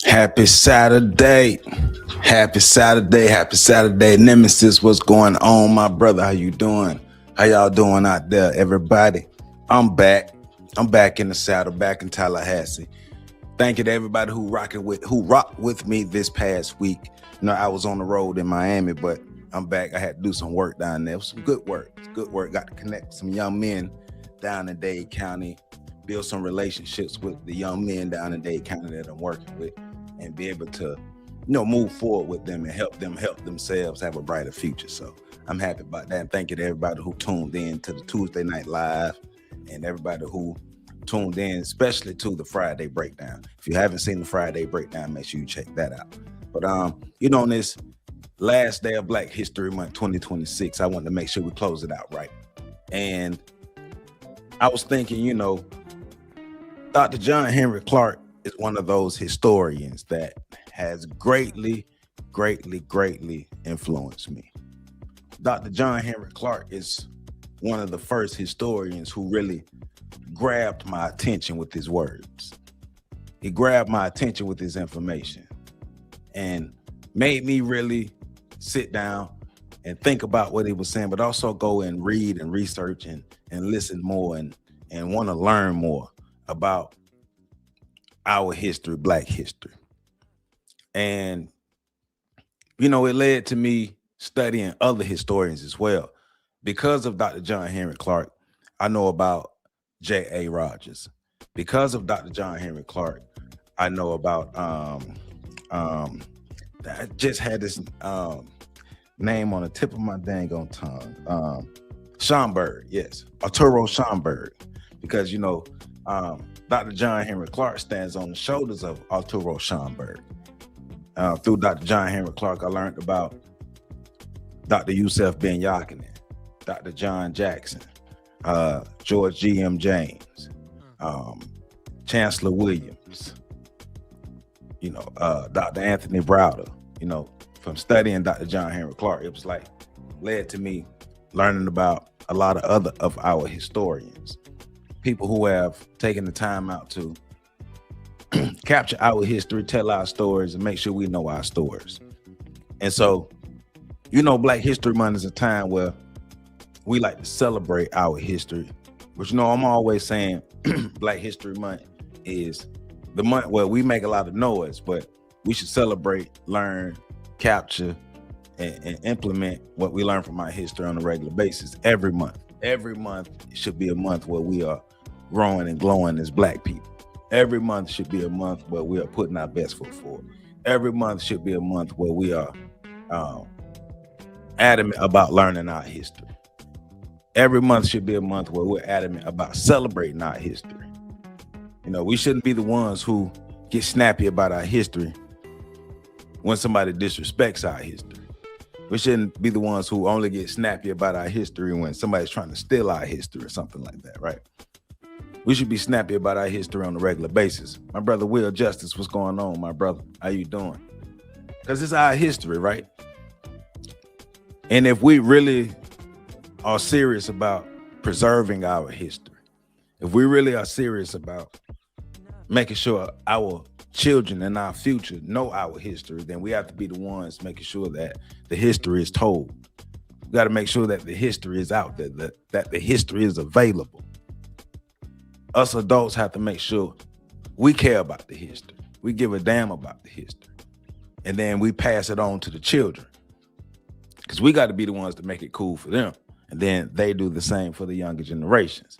Happy Saturday. Happy Saturday. Happy Saturday. Nemesis, what's going on, my brother? How you doing? How y'all doing out there, everybody? I'm back. I'm back in the saddle, back in Tallahassee. Thank you to everybody who rocked with me this past week. You know, I was on the road in Miami, but I'm back. I had to do some work down there. It was some good work. Good work. Got to connect with some young men down in Dade County, build some relationships with the young men down in Dade County that I'm working with, and be able to, you know, move forward with them and help them help themselves have a brighter future. So I'm happy about that. And thank you to everybody who tuned in to the Tuesday Night Live and everybody who tuned in, especially to the Friday Breakdown. If you haven't seen the Friday Breakdown, make sure you check that out. But you know, on this last day of Black History Month 2026, I wanted to make sure we close it out right. And I was thinking, you know, Dr. John Henrick Clarke is one of those historians that has greatly influenced me. Dr. John Henrick Clarke is one of the first historians who really grabbed my attention with his words. He grabbed my attention with his information and made me really sit down and think about what he was saying, but also go and read and research and listen more and want to learn more about our history, Black history. And, you know, it led to me studying other historians as well. Because of Dr. John Henrick Clarke, I know about J.A. Rogers. Because of Dr. John Henrick Clarke, I know about, I just had this name on the tip of my dang on tongue. Schomburg, yes, Arturo Schomburg. Because, you know, Dr. John Henrick Clarke stands on the shoulders of Arturo Schomburg. Through Dr. John Henrick Clarke, I learned about Dr. Yusuf Ben Yakinen, Dr. John Jackson, George G.M. James, Chancellor Williams, you know, Dr. Anthony Browder. You know, from studying Dr. John Henrick Clarke, it was like led to me learning about a lot of other of our historians. People who have taken the time out to capture our history, tell our stories, and make sure we know our stories. And so, you know, Black History Month is a time where we like to celebrate our history. But, you know, I'm always saying Black History Month is the month where we make a lot of noise, but we should celebrate, learn, capture, and implement what we learn from our history on a regular basis every month. Every month should be a month where we are growing and glowing as Black people. Every month should be a month where we are putting our best foot forward. Every month should be a month where we are adamant about learning our history. Every month should be a month where we're adamant about celebrating our history. You know, we shouldn't be the ones who get snappy about our history when somebody disrespects our history. We shouldn't be the ones who only get snappy about our history when somebody's trying to steal our history or something like that, right? We should be snappy about our history on a regular basis. My brother Will Justice, what's going on, my brother? How you doing? Because it's our history, right? And if we really are serious about preserving our history, if we really are serious about making sure our children and our future know our history, then we have to be the ones making sure that the history is told. We got to make sure that the history is out there, that the history is available. Us adults have to make sure we care about the history. We give a damn about the history. And then we pass it on to the children. Because we got to be the ones to make it cool for them. And then they do the same for the younger generations.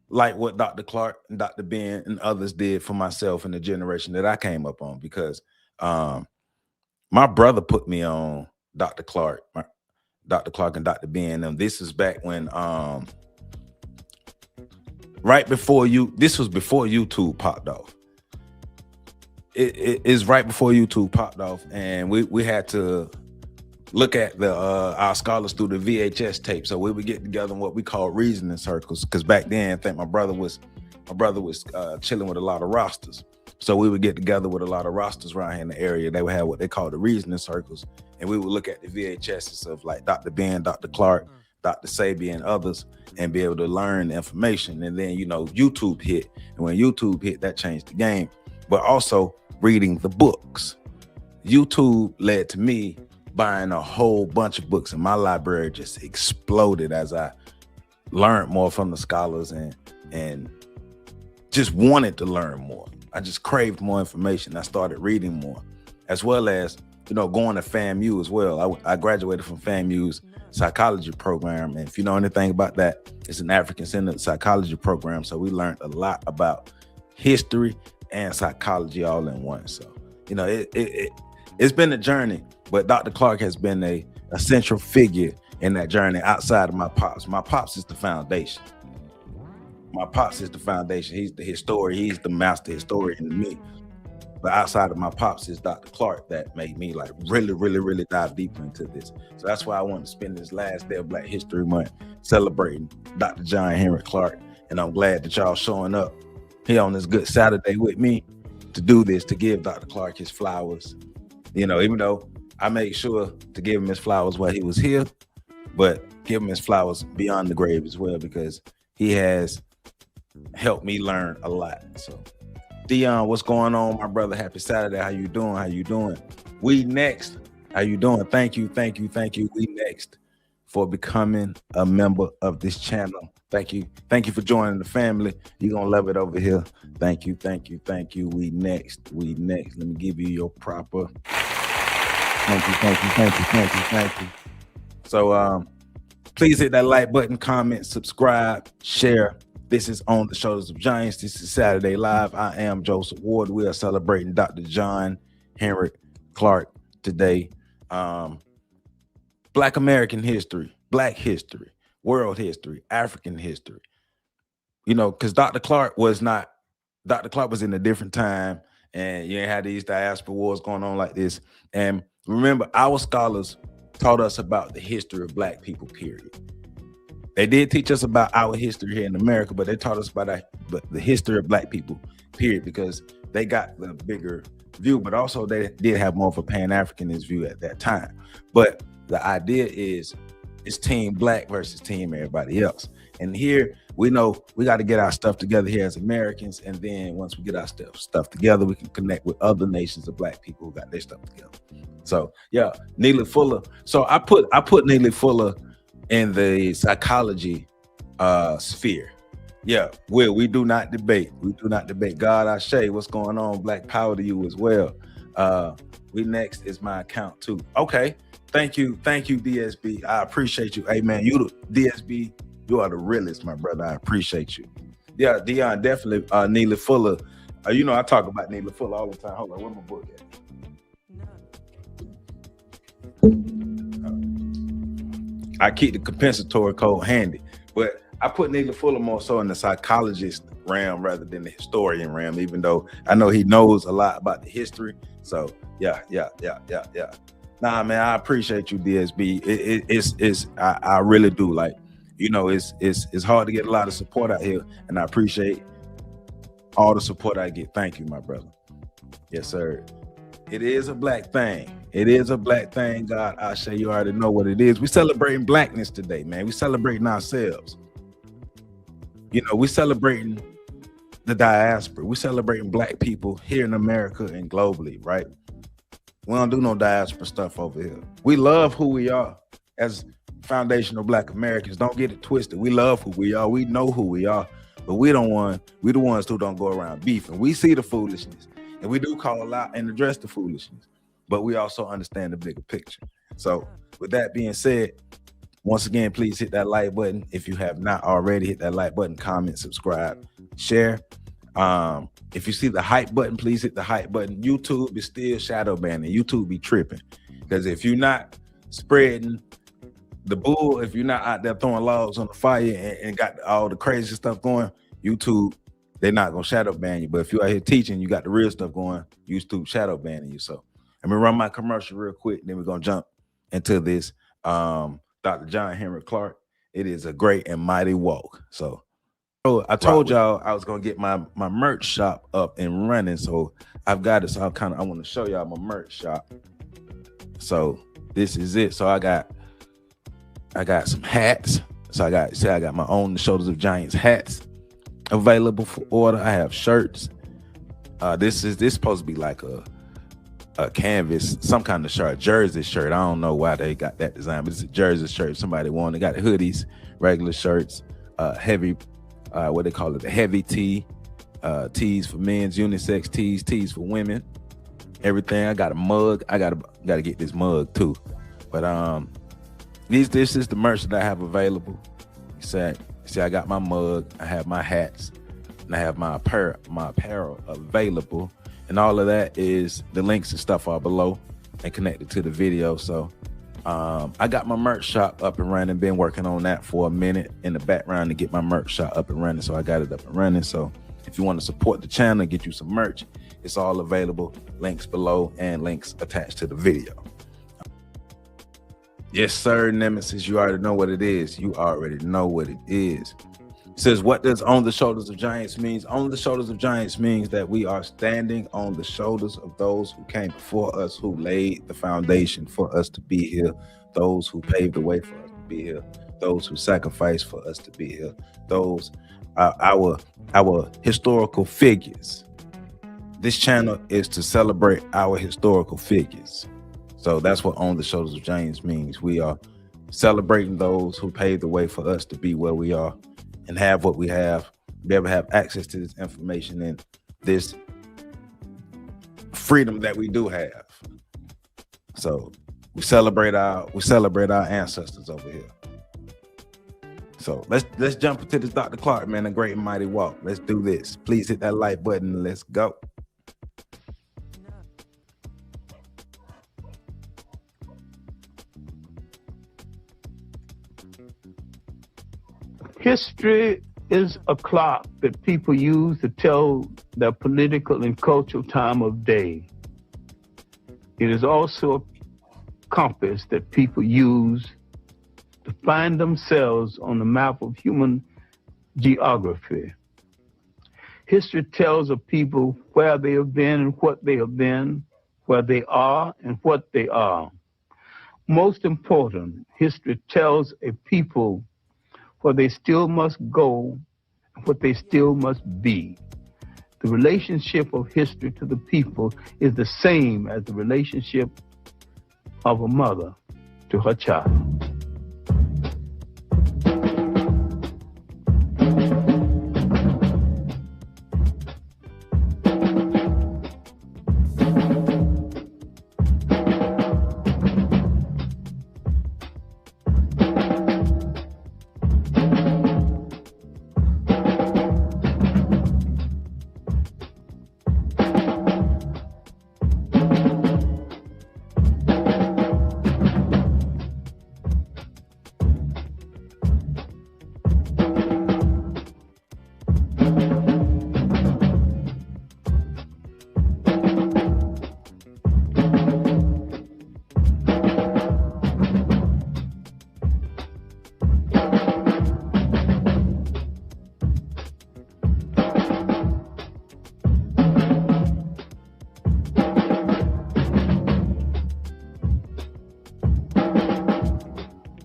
Like what Dr. Clarke and Dr. Ben and others did for myself and the generation that I came up on. Because my brother put me on Dr. Clarke and Dr. Ben. And this is back when right before this was before YouTube popped off. it's right before YouTube popped off, and we had to look at the our scholars through the VHS tape. So we would get together in what we call reasoning circles, because back then I think my brother was chilling with a lot of rosters. So we would get together with a lot of rosters around here in the area. They would have what they call the reasoning circles, and we would look at the VHSs of like Dr. Ben, Dr. Clarke, Dr. Sabi, and others, and be able to learn the information. And then, you know, YouTube hit, and when YouTube hit, that changed the game. But also reading the books. YouTube led to me buying a whole bunch of books, and my library just exploded as I learned more from the scholars and just wanted to learn more. I just craved more information. I started reading more, as well as, you know, going to FAMU as well. I graduated from FAMU's psychology program, and if you know anything about that, it's an African-centered psychology program. So we learned a lot about history and psychology all in one. So, you know, it's been a journey, but Dr. Clarke has been a central figure in that journey outside of my pops. My pops is the foundation. My pops is the foundation. He's the historian. He's the master historian to me. But outside of my pops is Dr. Clarke that made me like really dive deeper into this. So that's why I want to spend this last day of Black History Month celebrating Dr. John Henrick Clarke. And I'm glad that y'all showing up here on this good Saturday with me to do this, to give Dr. Clarke his flowers. You know, even though I made sure to give him his flowers while he was here, but give him his flowers beyond the grave as well, because he has helped me learn a lot. So Dion, what's going on, my brother? Happy Saturday. How you doing? How you doing? We next. How you doing? Thank you. We next for becoming a member of this channel. Thank you for joining the family. You're gonna love it over here. Thank you. We next. Let me give you your proper thank you. So please hit that like button, comment, subscribe, share. This is On the Shoulders of Giants. This is Saturday Live. I am Joseph Ward. We are celebrating Dr. John Henrick Clarke today. Black American history, Black history, world history, African history. You know, because Dr. Clarke was in a different time, and you ain't had these diaspora wars going on like this. And remember, our scholars taught us about the history of Black people, period. They did teach us about our history here in America, but they taught us about the history of Black people, period, because they got the bigger view, but also they did have more of a Pan-Africanist view at that time. But the idea is it's team Black versus team everybody else. And here we know we got to get our stuff together here as Americans, and then once we get our stuff together, we can connect with other nations of Black people who got their stuff together. So yeah, Neely Fuller. So I put Neely Fuller in the psychology sphere. Yeah, we do not debate. God Ashe, what's going on? Black power to you as well. We next is my account too. Okay, thank you, DSB. I appreciate you. Hey man, DSB, you are the realest, my brother. I appreciate you. Yeah, Dion, definitely. Neely Fuller. You know I talk about Neely Fuller all the time. Hold on, where's my book at? I keep the compensatory code handy, but I put Neely Fuller more so in the psychologist realm rather than the historian realm, even though I know he knows a lot about the history. So yeah. Nah, man, I appreciate you, DSB. I really do. Like, you know, it's hard to get a lot of support out here, and I appreciate all the support I get. Thank you, my brother. Yes, sir. It is a Black thing. God, Ashe, you already know what it is. We celebrating Blackness today, man. We celebrating ourselves. You know, we celebrating the diaspora. We celebrating Black people here in America and globally, right? We don't do no diaspora stuff over here. We love who we are as foundational Black Americans. Don't get it twisted. We love who we are. We know who we are, but we the ones who don't go around beefing. We see the foolishness, and we do call out and address the foolishness, but we also understand the bigger picture. So with that being said, once again, please hit that like button. If you have not already, hit that like button, comment, subscribe, share. If you see the hype button, please hit the hype button. YouTube is still shadow banning. YouTube be tripping, because if you're not spreading the bull, if you're not out there throwing logs on the fire and got all the crazy stuff going, YouTube they're not gonna shadow ban you. But if you out here teaching, you got the real stuff going, YouTube shadow banning you. So let me run my commercial real quick, then we're gonna jump into this. Dr. John Henrick Clarke. It is a great and mighty walk. So I told y'all I was gonna get my merch shop up and running. So I've got it. So I want to show y'all my merch shop. So this is it. So I got some hats. So I got my own The Shoulders of Giants hats available for order. I have shirts. This is supposed to be like a canvas, some kind of shirt, jersey shirt. I don't know why they got that design, but it's a jersey shirt. Somebody wanted. Got hoodies, regular shirts, heavy, what they call it, the heavy tee, tees for men's, unisex tees for women, everything. I got a mug. I gotta get this mug too. But this is the merch that I have available. See, I got my mug, I have my hats, and I have my apparel available. And all of that is, the links and stuff are below and connected to the video. So I got my merch shop up and running, been working on that for a minute in the background to get my merch shop up and running. So I got it up and running. So if you want to support the channel, get you some merch, it's all available. Links below and links attached to the video. Yes, sir, Nemesis. You already know what it is. You already know what it is. It says, what does on the shoulders of giants means? On the shoulders of giants means that we are standing on the shoulders of those who came before us, who laid the foundation for us to be here, those who paved the way for us to be here, those who sacrificed for us to be here, those our historical figures. This channel is to celebrate our historical figures. So that's what on the shoulders of giants means. We are celebrating those who paved the way for us to be where we are and have what we have, be able to have access to this information and this freedom that we do have. So we celebrate our ancestors over here. So let's jump into this Dr. Clarke, man, a great and mighty walk. Let's do this. Please hit that like button and let's go. History is a clock that people use to tell their political and cultural time of day. It is also a compass that people use to find themselves on the map of human geography. History tells of people where they have been and what they have been, where they are and what they are. Most important, history tells a people where they still must go, what they still must be. The relationship of history to the people is the same as the relationship of a mother to her child.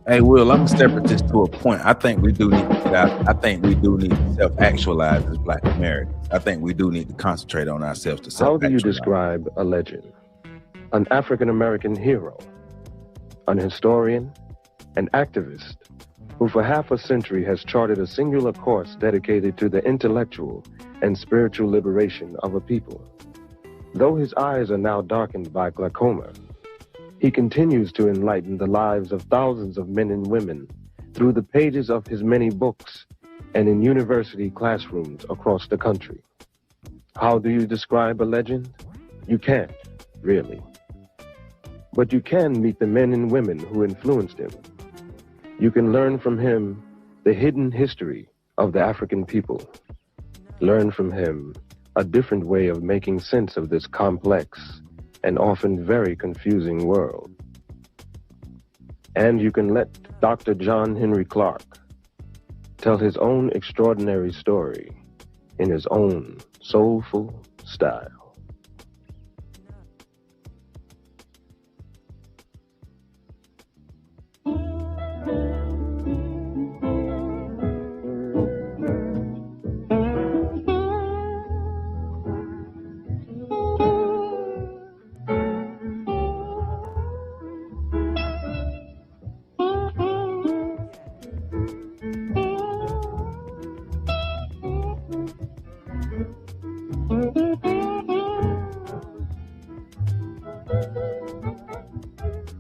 Hey, Will, I'm gonna separate this to a point. I think we do need to get out. I think we do need to self-actualize as Black Americans. I think we do need to concentrate on ourselves to self-actualize. How do you describe a legend? An African-American hero, an historian, an activist, who for half a century has charted a singular course dedicated to the intellectual and spiritual liberation of a people. Though his eyes are now darkened by glaucoma, he continues to enlighten the lives of thousands of men and women through the pages of his many books and in university classrooms across the country. How do you describe a legend? You can't, really. But you can meet the men and women who influenced him. You can learn from him the hidden history of the African people. Learn from him a different way of making sense of this complex and often very confusing world. And you can let Dr. John Henry Clarke tell his own extraordinary story in his own soulful style.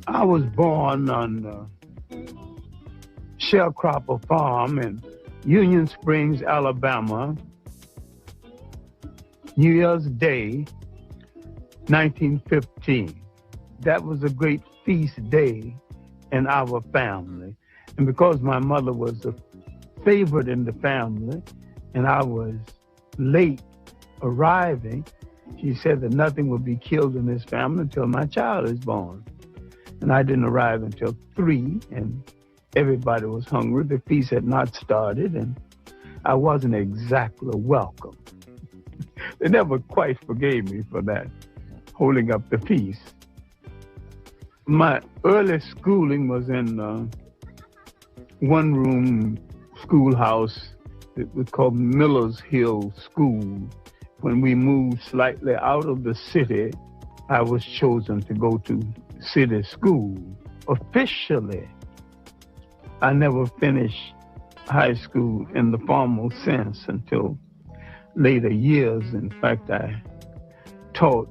I was born on Sharecropper Farm in Union Springs, Alabama, New Year's Day, 1915. That was a great feast day in our family. And because my mother was the favorite in the family and I was late arriving, she said that nothing would be killed in this family until my child is born. And I didn't arrive until 3, and everybody was hungry. The feast had not started, and I wasn't exactly welcome. They never quite forgave me for that, holding up the feast. My early schooling was in one-room schoolhouse that was called Miller's Hill School. When we moved slightly out of the city, I was chosen to go to city school. Officially, I never finished high school in the formal sense until later years. In fact, I taught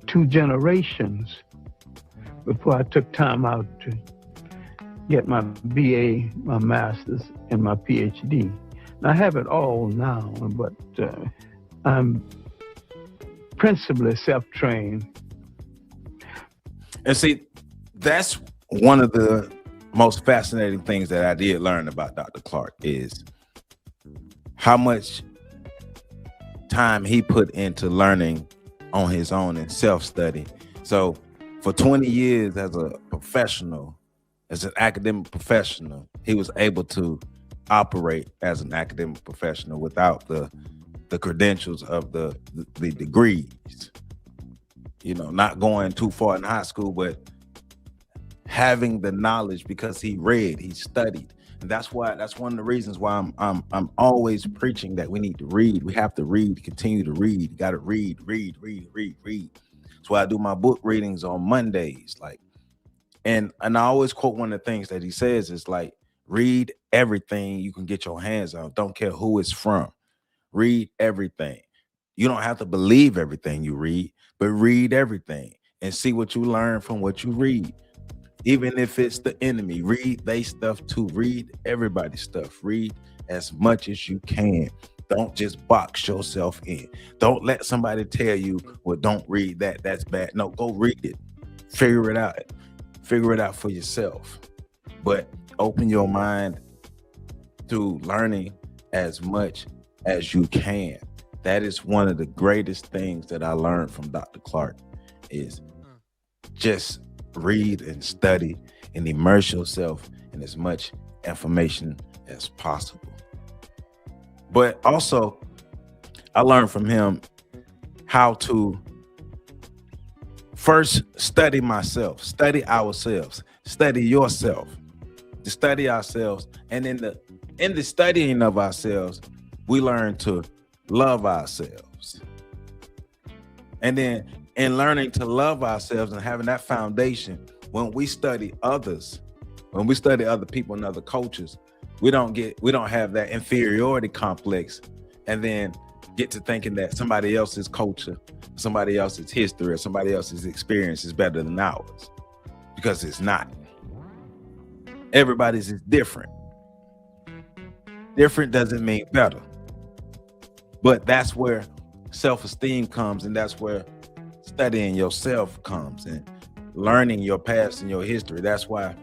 2 generations before I took time out to get my BA, my master's, and my PhD. And I have it all now, but I'm principally self-trained. And see, that's one of the most fascinating things that I did learn about Dr. Clarke is how much time he put into learning on his own and self-study. So for 20 years as a professional, as an academic professional, he was able to operate as an academic professional without the credentials of the degrees. You know, not going too far in high school, but having the knowledge because he read, he studied. And that's one of the reasons why I'm always preaching that we need to read. We have to read, continue to read. You got to read. That's why I do my book readings on Mondays. And I always quote one of the things that he says is like, read everything you can get your hands on. Don't care who it's from. Read everything. You don't have to believe everything you read, but read everything and see what you learn from what you read. Even if it's the enemy, read their stuff too. Read everybody's stuff. Read as much as you can. Don't just box yourself in. Don't let somebody tell you, well, don't read that. That's bad. No, go read it. Figure it out. Figure it out for yourself. But open your mind to learning as much as you can. That is one of the greatest things that I learned from Dr. Clarke is just read and study and immerse yourself in as much information as possible. But also, I learned from him how to first study myself, study ourselves, study yourself, to study ourselves. And in the studying of ourselves, we learn to love ourselves. And then in learning to love ourselves and having that foundation, when we study others, when we study other people and other cultures, we don't have that inferiority complex and then get to thinking that somebody else's culture, somebody else's history, or somebody else's experience is better than ours, because it's not. Everybody's is different. Different doesn't mean better. But that's where self-esteem comes, and that's where studying yourself comes, and learning your past and your history. That's why,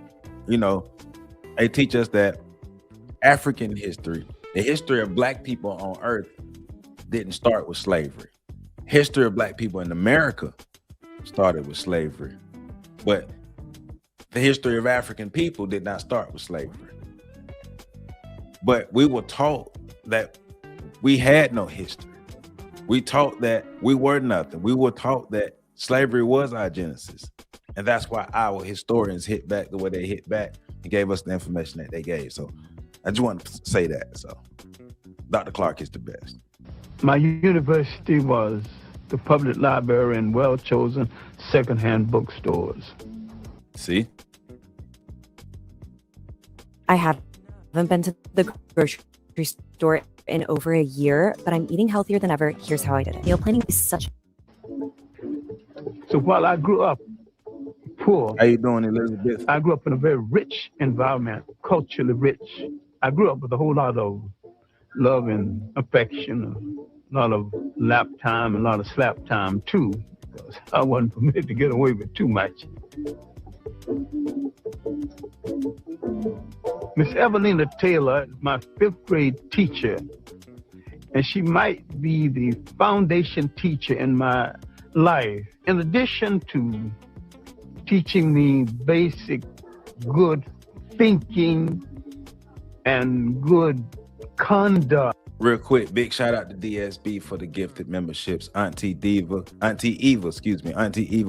they teach us that African history, the history of Black people on earth, didn't start with slavery. History of black people in America started with slavery, but the history of African people did not start with slavery. But we were taught that we had no history. We taught that we were nothing. We were taught that slavery was our genesis. And that's why our historians hit back the way they hit back and gave us the information that they gave. So I just want to say that. So Dr. Clarke is the best. My university was the public library and well-chosen secondhand bookstores. See? I haven't been to the grocery store in over a year, but I'm eating healthier than ever. Here's how I did it. Meal planning is such. So while I grew up poor, How you doing, Elizabeth? I grew up in a very rich environment, culturally rich. I grew up with a whole lot of love and affection, a lot of lap time, a lot of slap time too, because I wasn't permitted to get away with too much. Miss Evelina Taylor is my 5th grade teacher, and she might be the foundation teacher in my life. In addition to teaching me basic good thinking and good conduct. Real quick, big shout out to DSB for the gifted memberships. Auntie Eva,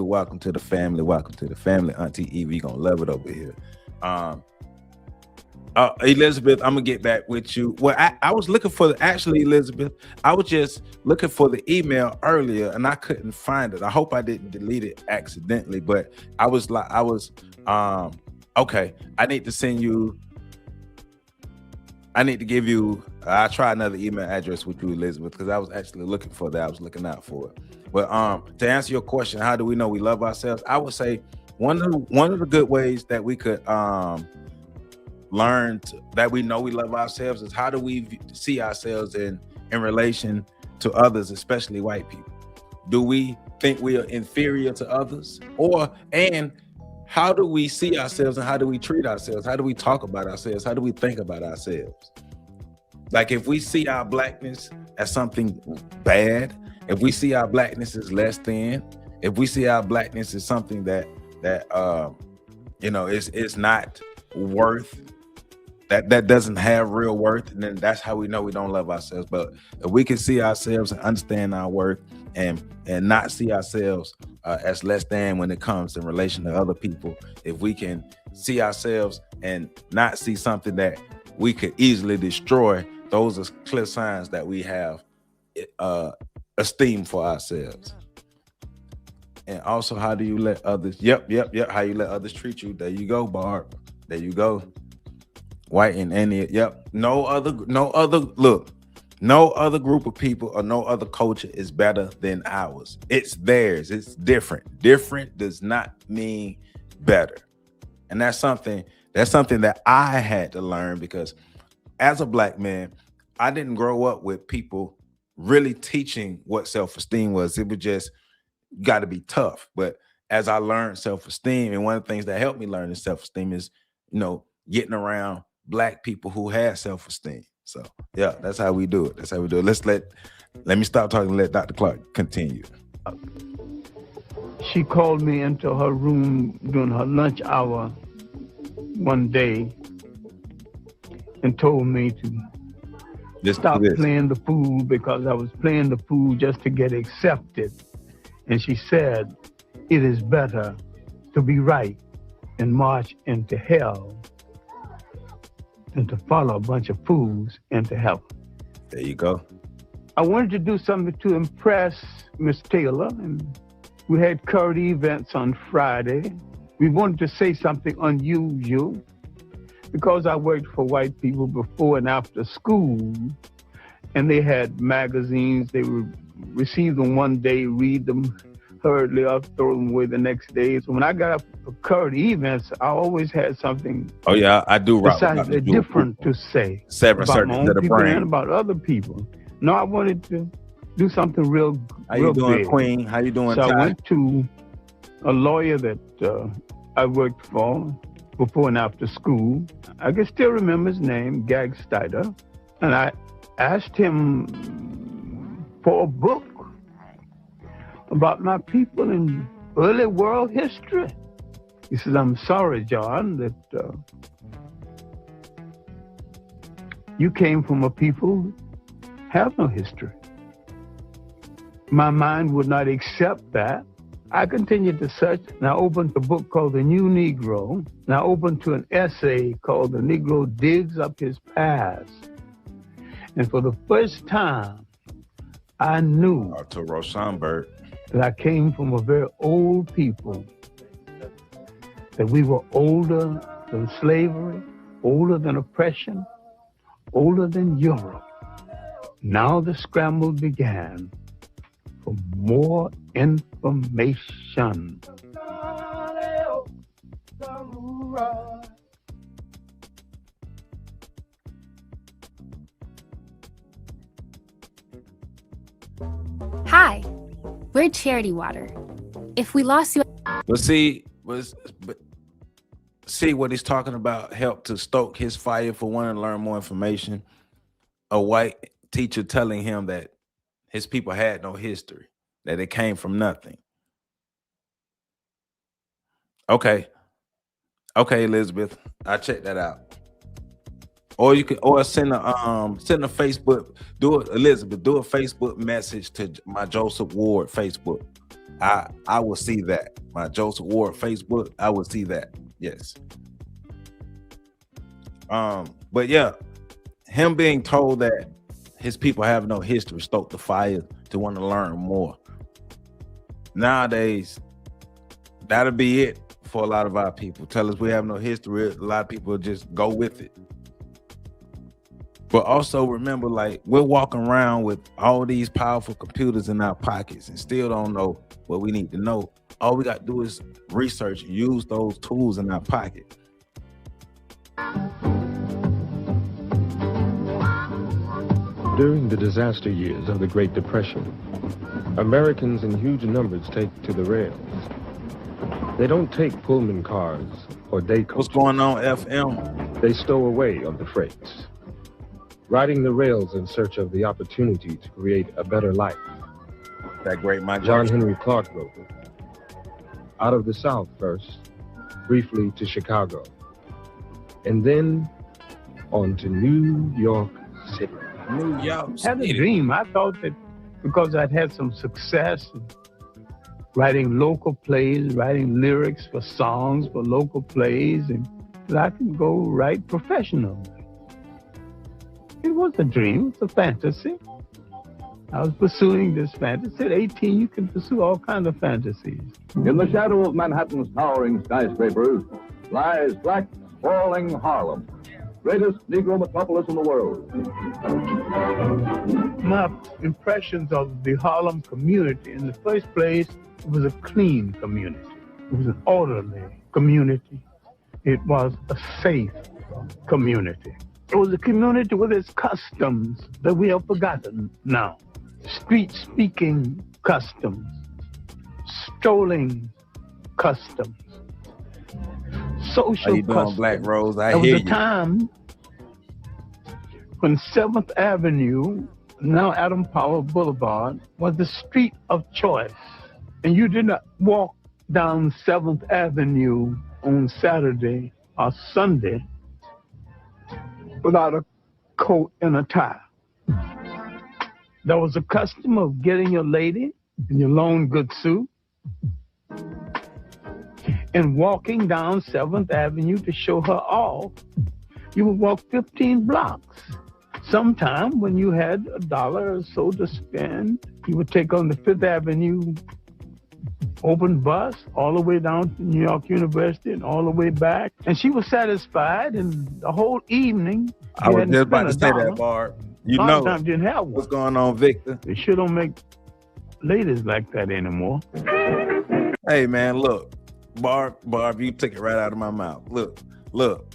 welcome to the family. Welcome to the family, Auntie Eva. You're gonna love it over here. Elizabeth, I'm gonna get back with you. Well, I was looking for Elizabeth, I was just looking for the email earlier and I couldn't find it. I hope I didn't delete it accidentally, but okay. I need to give you, I'll try another email address with you, Elizabeth, because I was actually looking for that. I was looking out for it. But to answer your question, how do we know we love ourselves? I would say one of the good ways that we could learn that we know we love ourselves is how do we see ourselves in relation to others, especially white people? Do we think we are inferior to others? And how do we see ourselves and how do we treat ourselves? How do we talk about ourselves? How do we think about ourselves? Like if we see our blackness as something bad, if we see our blackness as less than, if we see our blackness as something that is not worth, that doesn't have real worth, and then that's how we know we don't love ourselves. But if we can see ourselves and understand our worth and not see ourselves as less than when it comes in relation to other people, if we can see ourselves and not see something that we could easily destroy, those are clear signs that we have esteem for ourselves. And also, how do you let others? Yep. How you let others treat you? There you go, Barb. There you go. White and any. Yep. No other group of people or no other culture is better than ours. It's theirs. It's different. Different does not mean better. And that's something that I had to learn, because as a black man, I didn't grow up with people really teaching what self-esteem was. It was just, you got to be tough. But as I learned self-esteem, and one of the things that helped me learn this self-esteem is, getting around black people who had self-esteem. So yeah, that's how we do it. Let me stop talking and let Dr. Clarke continue. She called me into her room during her lunch hour one day and told me to stop playing the fool, because I was playing the fool just to get accepted. And she said, it is better to be right and march into hell than to follow a bunch of fools into heaven. There you go. I wanted to do something to impress Miss Taylor, and we had current events on Friday. We wanted to say something unusual, because I worked for white people before and after school, and they had magazines. They would receive them one day, read them hurriedly up, throw them away the next day. So when I got up for current events, I always had something. Oh yeah, I do. Decidedly different to say about my own people and about other people. No, I wanted to do something real. How you doing, big. Queen? How you doing? So Ty? I went to a lawyer that I worked for before and after school. I can still remember his name, Gag Steiner, and I asked him for a book about my people in early world history. He says, I'm sorry, John, that you came from a people who have no history. My mind would not accept that. I continued to search, and I opened a book called The New Negro, and I opened to an essay called The Negro Digs Up His Past. And for the first time, I knew to Roshanberg that I came from a very old people, that we were older than slavery, older than oppression, older than Europe. Now the scramble began for more information. Hi, we're Charity Water. If we lost you, but see what he's talking about helped to stoke his fire for wanting to learn more information. A white teacher telling him that his people had no history, that it came from nothing. Okay, Elizabeth, I check that out. Or you can, or send a Facebook. Do it, Elizabeth. Do a Facebook message to my Joseph Ward Facebook. I will see that. My Joseph Ward Facebook. I will see that. Yes. But yeah, him being told that his people have no history stoked the fire to want to learn more. Nowadays, that'll be it for a lot of our people. Tell us we have no history. A lot of people just go with it. But also remember, like, we're walking around with all these powerful computers in our pockets and still don't know what we need to know. All we got to do is research and use those tools in our pocket. During the disaster years of the Great Depression, Americans in huge numbers take to the rails. They don't take Pullman cars or day coaches. What's going on, FM? They stow away on the freights, riding the rails in search of the opportunity to create a better life. That great migration. John Henry Clarke wrote it. Out of the South first, briefly to Chicago, and then on to New York City. New York I had a dream. I thought that because I'd had some success in writing local plays, writing lyrics for songs for local plays, and that I could go write professionally. It was a dream, it's a fantasy. I was pursuing this fantasy. At 18, you can pursue all kinds of fantasies. In the shadow of Manhattan's towering skyscrapers lies black, sprawling Harlem, greatest Negro metropolis in the world. My impressions of the Harlem community, in the first place, it was a clean community. It was an orderly community. It was a safe community. It was a community with its customs that we have forgotten now. Street-speaking customs, strolling customs, social How you doing, customs. Black Rose? I There hear was a you. time when 7th Avenue, now Adam Powell Boulevard, was the street of choice. And you did not walk down 7th Avenue on Saturday or Sunday without a coat and a tie. There was a custom of getting your lady in your long good suit and walking down 7th Avenue to show her off. You would walk 15 blocks. Sometime when you had $1 or so to spend, you would take on the 5th Avenue open bus all the way down to New York University and all the way back. And she was satisfied, and the whole evening, I was just about to say that, Barb. You know sometimes didn't have one. what's going on, Victor? They sure don't make ladies like that anymore. Hey, man, look. Barb, you took it right out of my mouth. Look.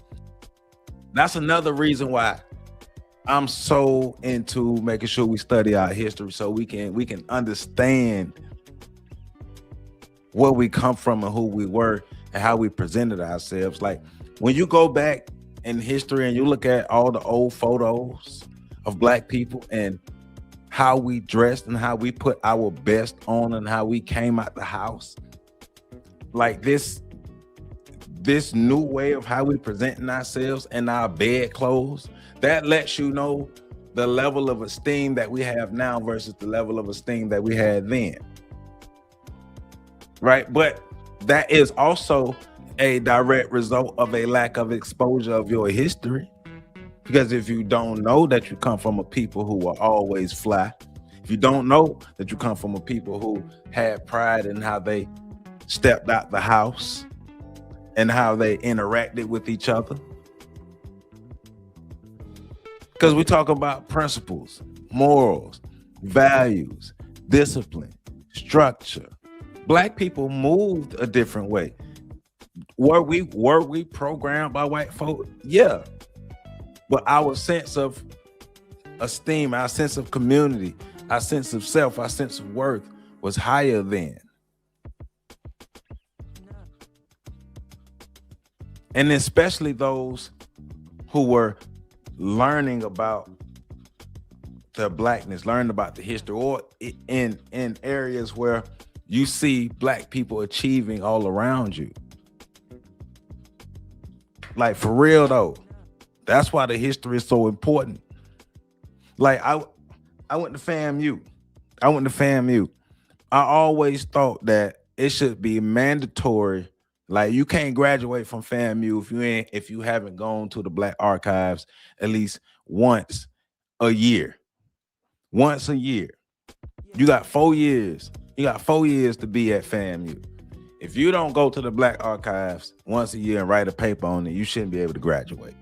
That's another reason why I'm so into making sure we study our history so we can understand where we come from and who we were and how we presented ourselves. Like, when you go back in history and you look at all the old photos of Black people and how we dressed and how we put our best on and how we came out the house. Like this new way of how we presenting ourselves and our bed clothes, that lets you know the level of esteem that we have now versus the level of esteem that we had then. Right? But that is also a direct result of a lack of exposure of your history. Because if you don't know that you come from a people who were always fly, if you don't know that you come from a people who had pride in how they stepped out the house and how they interacted with each other. Because we talk about principles, morals, values, discipline, structure. Black people moved a different way. Were we programmed by white folk? Yeah. But our sense of esteem, our sense of community, our sense of self, our sense of worth was higher then. And especially those who were learning about their blackness, learning about the history, or in areas where you see black people achieving all around you. Like for real though, that's why the history is so important. Like I went to FAMU. I always thought that it should be mandatory. Like you can't graduate from FAMU if you haven't gone to the Black Archives at least once a year. Once a year. You got 4 years. You got 4 years to be at FAMU. If you don't go to the Black Archives once a year and write a paper on it, you shouldn't be able to graduate.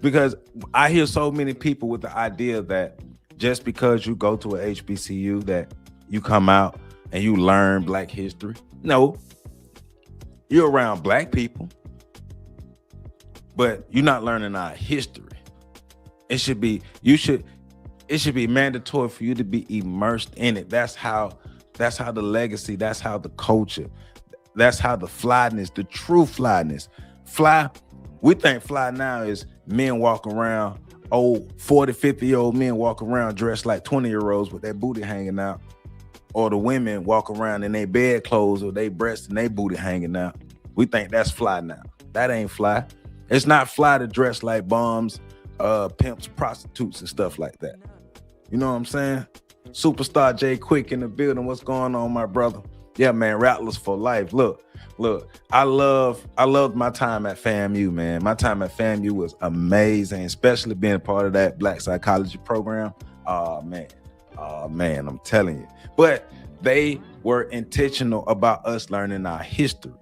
Because I hear so many people with the idea that just because you go to a HBCU that you come out and you learn Black history. No, you're around Black people, but you're not learning our history. It should be mandatory for you to be immersed in it. That's how the legacy, that's how the culture, that's how the flyness, the true flyness. We think fly now is men walking around, old 40, 50-year-old men walking around dressed like 20-year-olds with their booty hanging out. Or the women walk around in their bed clothes or their breasts and their booty hanging out. We think that's fly now. That ain't fly. It's not fly to dress like bums, pimps, prostitutes, and stuff like that. You know what I'm saying? Superstar J Quick in the building. What's going on, my brother? Yeah, man, Rattlers for life. Look, I loved my time at FAMU, man. My time at FAMU was amazing, especially being a part of that Black psychology program. Oh man, I'm telling you. But they were intentional about us learning our history.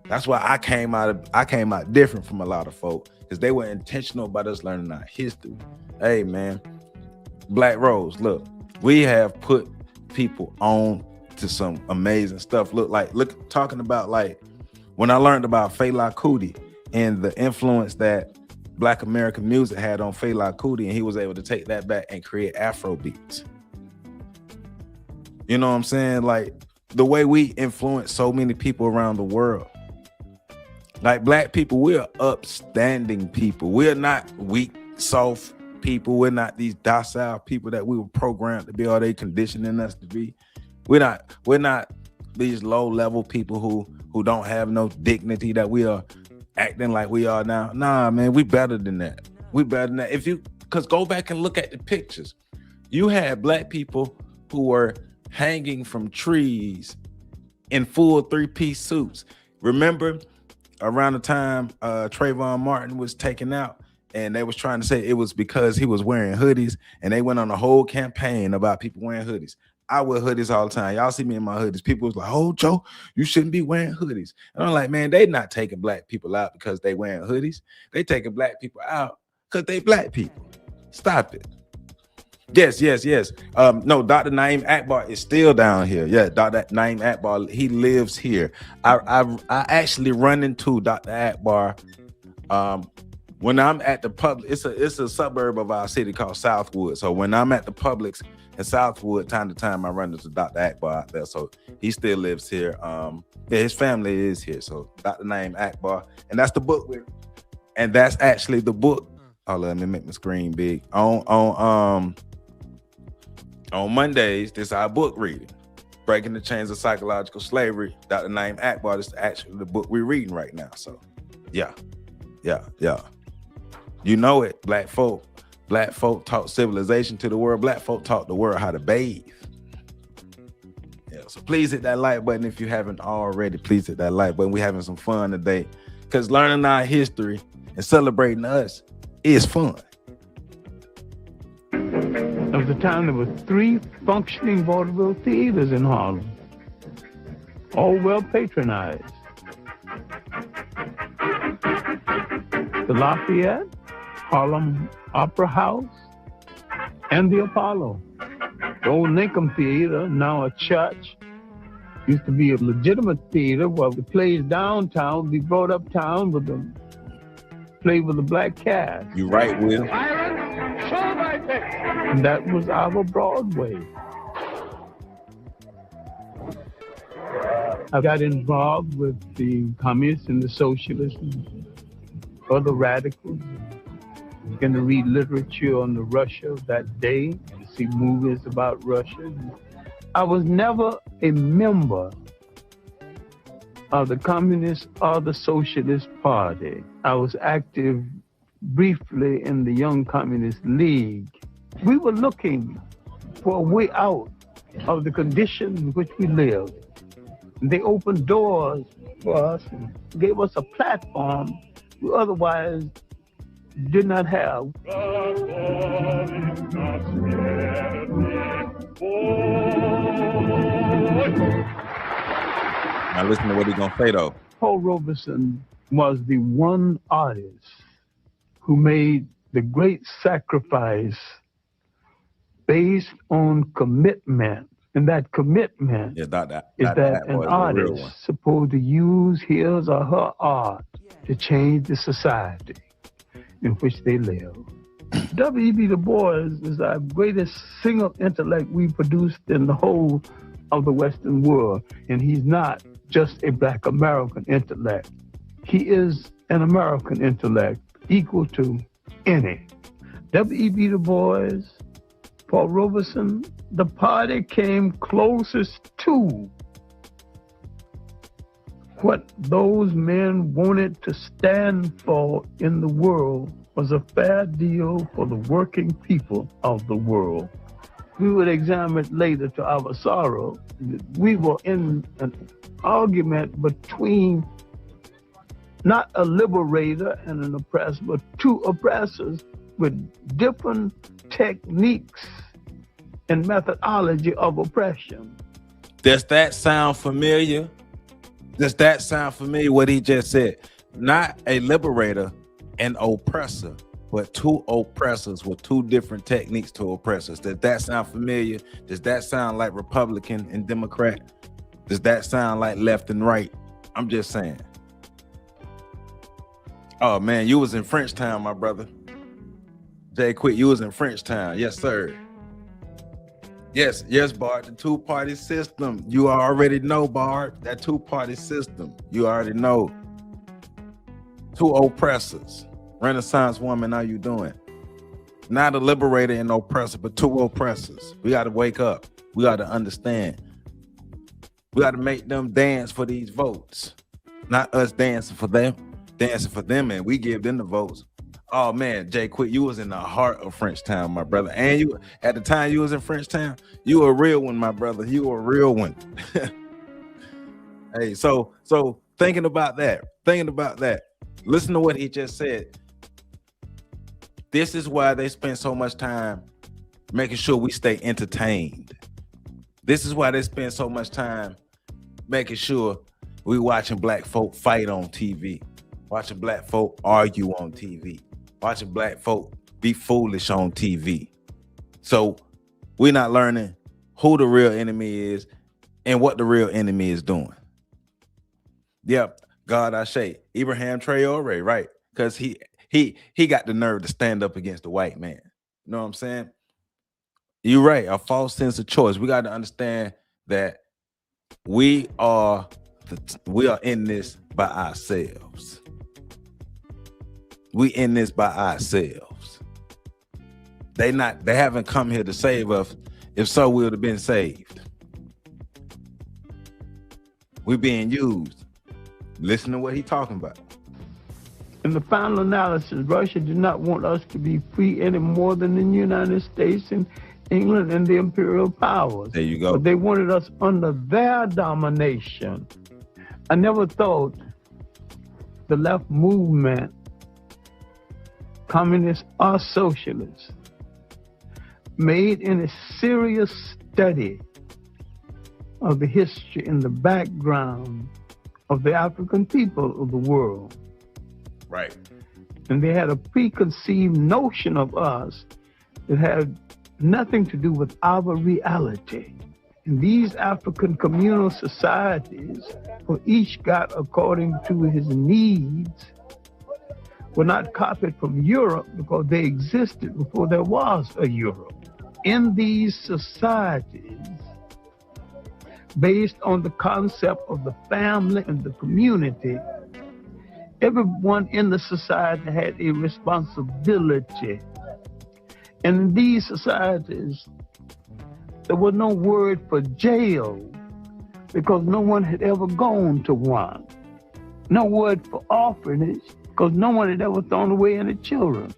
That's why I came out different from a lot of folk, because they were intentional about us learning our history. Hey, man, Black Rose, look, we have put people on to some amazing stuff. Look, talking about like when I learned about Fela Kuti and the influence that Black American music had on Fela Kuti, and he was able to take that back and create Afro beats. You know what I'm saying? Like the way we influence so many people around the world. Like Black people, we're upstanding people. We're not weak, soft people. We're not these docile people that we were programmed to be, or they conditioning us to be. We're not these low-level people who don't have no dignity, that we are acting like we are now. Nah, man, we better than that. We better than that. Because go back and look at the pictures. You had Black people who were hanging from trees in full 3-piece suits. Remember around the time Trayvon Martin was taken out, and they was trying to say it was because he was wearing hoodies, and they went on a whole campaign about people wearing hoodies. I wear hoodies all the time. Y'all see me in my hoodies. People was like, "Oh, Joe, you shouldn't be wearing hoodies." And I'm like, man, they not taking Black people out because they wearing hoodies. They taking Black people out because they Black people. Stop it. Yes. No, Dr. Naeem Akbar is still down here. Yeah, Dr. Naeem Akbar, he lives here. I actually run into Dr. Akbar when I'm at the public. It's a suburb of our city called Southwood. So when I'm at the Publix in Southwood, time to time I run into Dr. Akbar out there. So he still lives here. His family is here. So Dr. Naeem Akbar, and that's the book and that's actually the book. Oh, let me make my screen big. On Mondays, this is our book reading. Breaking the Chains of Psychological Slavery. Dr. Naeem Akbar is actually the book we're reading right now. So, yeah. You know it, black folk. Black folk taught civilization to the world. Black folk taught the world how to bathe. Yeah, so please hit that like button if you haven't already. Please hit that like button. We're having some fun today because learning our history and celebrating us is fun. There was a time there were 3 functioning vaudeville theaters in Harlem, all well patronized. The Lafayette, Harlem Opera House, and the Apollo. The old Lincoln Theater, now a church, used to be a legitimate theater where the plays downtown would be brought uptown with the play with the black cast. You right, Will. And that was our Broadway. I got involved with the communists and the socialists and other radicals. I began to read literature on the Russia of that day, to see movies about Russia. I was never a member of the Communist or the Socialist Party. I was active briefly in the Young Communist League. We were looking for a way out of the conditions in which we lived. They opened doors for us and gave us a platform we otherwise did not have. Now listen to what he's gonna say though. Paul Robeson was the one artist who made the great sacrifice based on commitment. And that commitment is that an artist is supposed to use his or her art to change the society in which they live. W.E.B. Du Bois is our greatest single intellect we produced in the whole of the Western world. And he's not just a Black American intellect. He is an American intellect equal to any. W.E.B. Du Bois, Paul Robeson, the party came closest to what those men wanted to stand for in the world was a fair deal for the working people of the world. We would examine it later to our sorrow. We were in an argument between not a liberator and an oppressor, but 2 oppressors with different techniques and methodology of oppression. Does that sound familiar? Does that sound familiar what he just said? Not a liberator and oppressor, but 2 oppressors with 2 different techniques to oppressors. Does that sound familiar? Does that sound like Republican and Democrat? Does that sound like left and right? I'm just saying. Oh man, you was in Frenchtown, my brother. Jay Quick, you was in Frenchtown. Yes, sir. Yes, Bart, the 2-party system. You already know, Bart, that 2-party system. You already know. 2 oppressors. Renaissance woman, how you doing? Not a liberator and oppressor, but 2 oppressors. We got to wake up. We got to understand. We got to make them dance for these votes. Not us dancing for them, and we give them the votes. Oh man, Jay Quick, you was in the heart of Frenchtown, my brother. And you, at the time you was in Frenchtown, you were a real one, my brother. You were a real one. Hey, so thinking about that, listen to what he just said. This is why they spend so much time making sure we stay entertained. This is why they spend so much time making sure we watching black folk fight on TV, watching black folk argue on TV, watching black folk be foolish on TV. So we're not learning who the real enemy is and what the real enemy is doing. Yep, God I say, Abraham Traore, right? Because he got the nerve to stand up against the white man. You know what I'm saying? You're right, a false sense of choice. We got to understand that we are in this by ourselves. We in this by ourselves. They haven't come here to save us If so, we would have been saved. We're being used. Listen to what he's talking about. In the final analysis, Russia did not want us to be free any more than the United States and England and the imperial powers. There you go. But they wanted us under their domination. I never thought the left movement, communists or socialists, made any serious study of the history and the background of the African people of the world. Right. And they had a preconceived notion of us that had nothing to do with our reality. And these African communal societies, for each got according to his needs, were not copied from Europe because they existed before there was a Europe. In these societies, based on the concept of the family and the community, everyone in the society had a responsibility. And in these societies, there was no word for jail because no one had ever gone to one. No word for orphanage because no one had ever thrown away any children.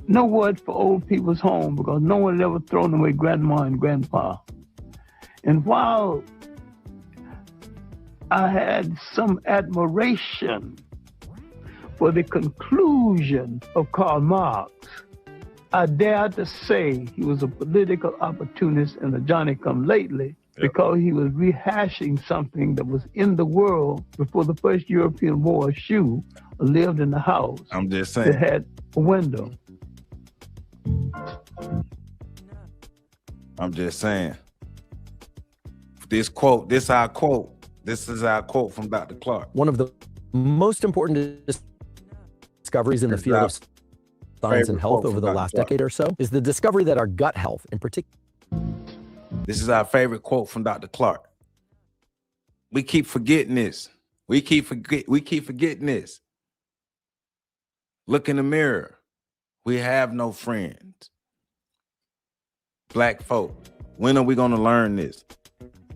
No word for old people's home because no one had ever thrown away grandma and grandpa. And while I had some admiration for the conclusion of Karl Marx, I dare to say he was a political opportunist and a Johnny-come-lately because he was rehashing something that was in the world before the first European wore a shoe or lived in a house. I'm just saying. That had a window. I'm just saying. This quote, this is our quote. This is our quote from Dr. Clarke. One of the most important discoveries in the field of science and health over the last decade or so is the discovery that our gut health in particular. This is our favorite quote from Dr. Clarke. We keep forgetting this. We keep forgetting this. Look in the mirror. We have no friends. Black folk, when are we going to learn this?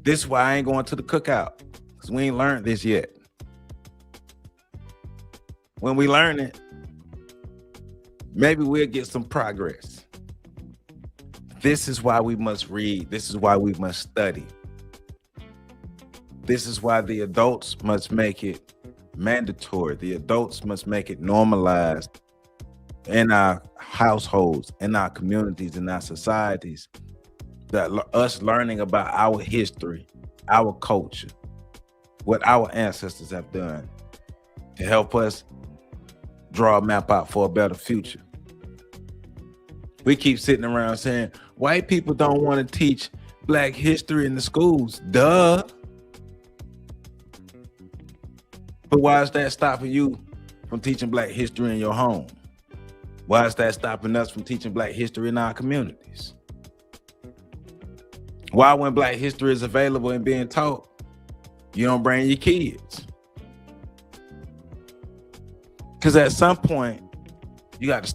This is why I ain't going to the cookout, because we ain't learned this yet. When we learn it, maybe we'll get some progress. This is why we must read. This is why we must study. This is why the adults must make it mandatory. The adults must make it normalized in our households, in our communities, in our societies, that us learning about our history, our culture, what our ancestors have done to help us draw a map out for a better future. We keep sitting around saying, white people don't want to teach Black history in the schools. Duh. But why is that stopping you from teaching Black history in your home? Why is that stopping us from teaching Black history in our communities? Why, when Black history is available and being taught, you don't bring your kids? Because at some point, you got to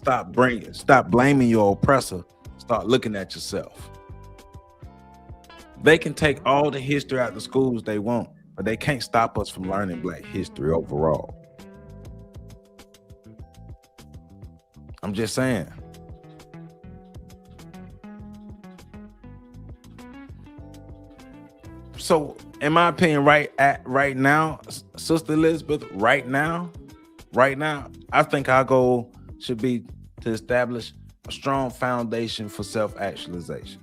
stop blaming your oppressor, start looking at yourself. They can take all the history out of the schools they want, but they can't stop us from learning Black history overall. I'm just saying. So, in my opinion, right now, Sister Elizabeth, right now, I think our goal should be to establish a strong foundation for self-actualization.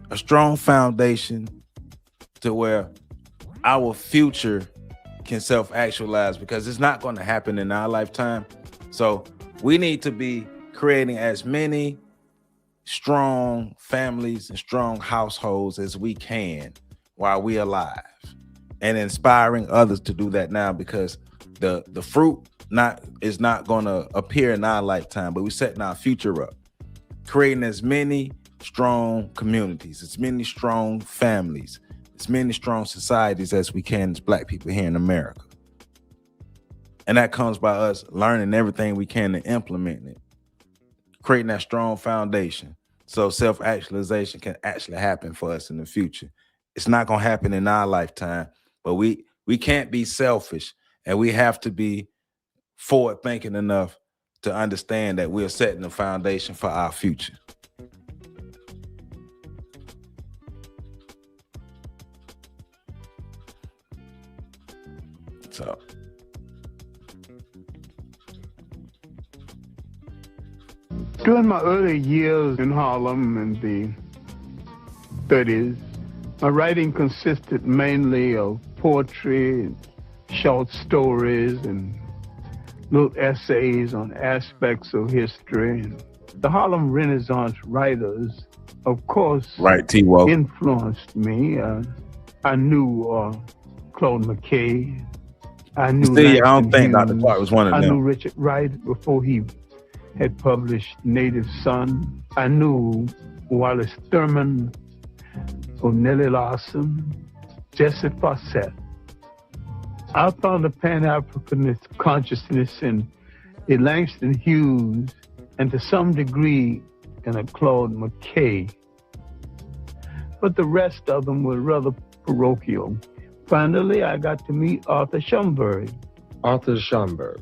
A strong foundation to where our future can self-actualize, because it's not going to happen in our lifetime. So we need to be creating as many strong families and strong households as we can while we're alive, and inspiring others to do that now, because the fruit is not going to appear in our lifetime, but we're setting our future up, creating as many strong communities, as many strong families, as many strong societies as we can as Black people here in America. And that comes by us learning everything we can and implementing it, creating that strong foundation so self-actualization can actually happen for us in the future. It's not going to happen in our lifetime, but we can't be selfish, and we have to be forward thinking enough to understand that we're setting the foundation for our future. So during my early years in Harlem in the 30s, my writing consisted mainly of poetry, and short stories, and little essays on aspects of history. And the Harlem Renaissance writers, of course, right, T-Wo, influenced me. I knew Claude McKay. I knew I don't think Langston Dr. Clarke was one of them. I knew Richard Wright before he had published Native Son. I knew Wallace Thurman, O'Neill Larson, Jesse Fawcett. I found a Pan-Africanist consciousness in a Langston Hughes and to some degree in a Claude McKay. But the rest of them were rather parochial. Finally, I got to meet Arthur Schomburg. Arthur Schomburg,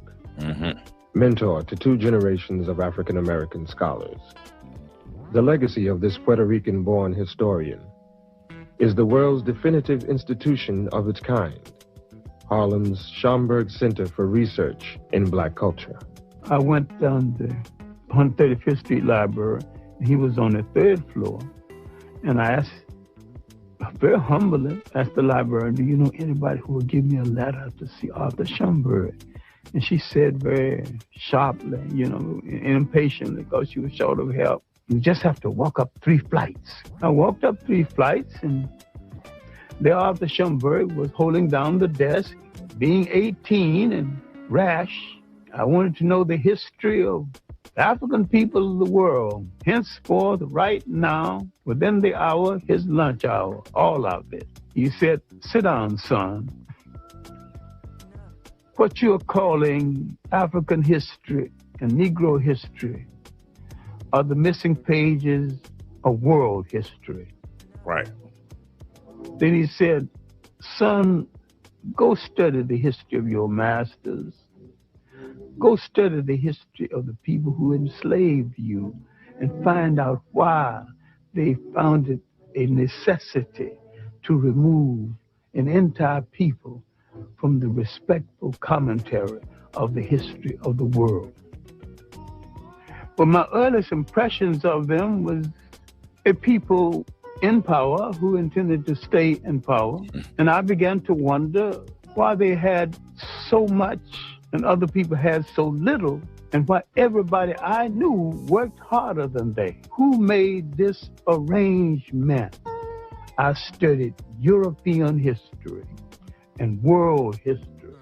mentor to 2 generations of African-American scholars. The legacy of this Puerto Rican-born historian is the world's definitive institution of its kind, Harlem's Schomburg Center for Research in Black Culture. I went down the 135th Street Library. He was on the 3rd floor, and I asked, very humbly, asked the librarian, do you know anybody who will give me a letter to see Arthur Schomburg? And she said very sharply, impatiently, because she was short of help, you just have to walk up 3 flights. I walked up 3 flights, and there Arthur Schomburg was holding down the desk, being 18 and rash. I wanted to know the history of African people of the world, henceforth, right now, within the hour, his lunch hour, all of it. He said, sit down, son. What you're calling African history and Negro history are the missing pages of world history. Right. Then he said, son, go study the history of your masters. Go study the history of the people who enslaved you and find out why they found it a necessity to remove an entire people from the respectful commentary of the history of the world. But my earliest impressions of them was a people in power who intended to stay in power. And I began to wonder why they had so much and other people had so little, and why everybody I knew worked harder than they. Who made this arrangement? I studied European history and world history.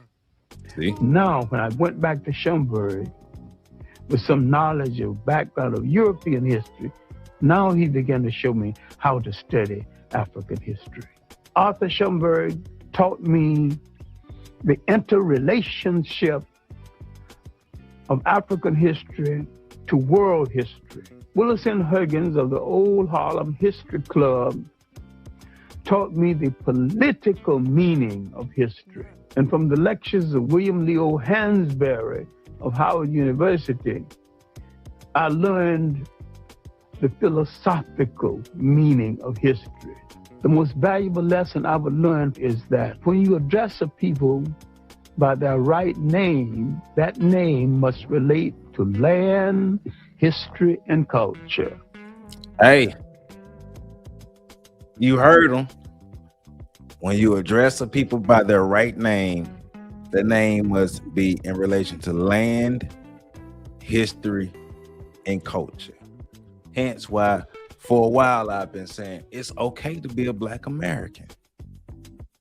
See? Now, when I went back to Schomburg with some knowledge of background of European history, now he began to show me how to study African history. Arthur Schomburg taught me the interrelationship of African history to world history. Willis N. Huggins of the Old Harlem History Club taught me the political meaning of history. And from the lectures of William Leo Hansberry of Howard University, I learned the philosophical meaning of history. The most valuable lesson I've learned is that when you address a people by their right name, that name must relate to land, history, and culture. Hey, you heard them. When you address a people by their right name, the name must be in relation to land, history, and culture. Hence why for a while I've been saying it's okay to be a Black American.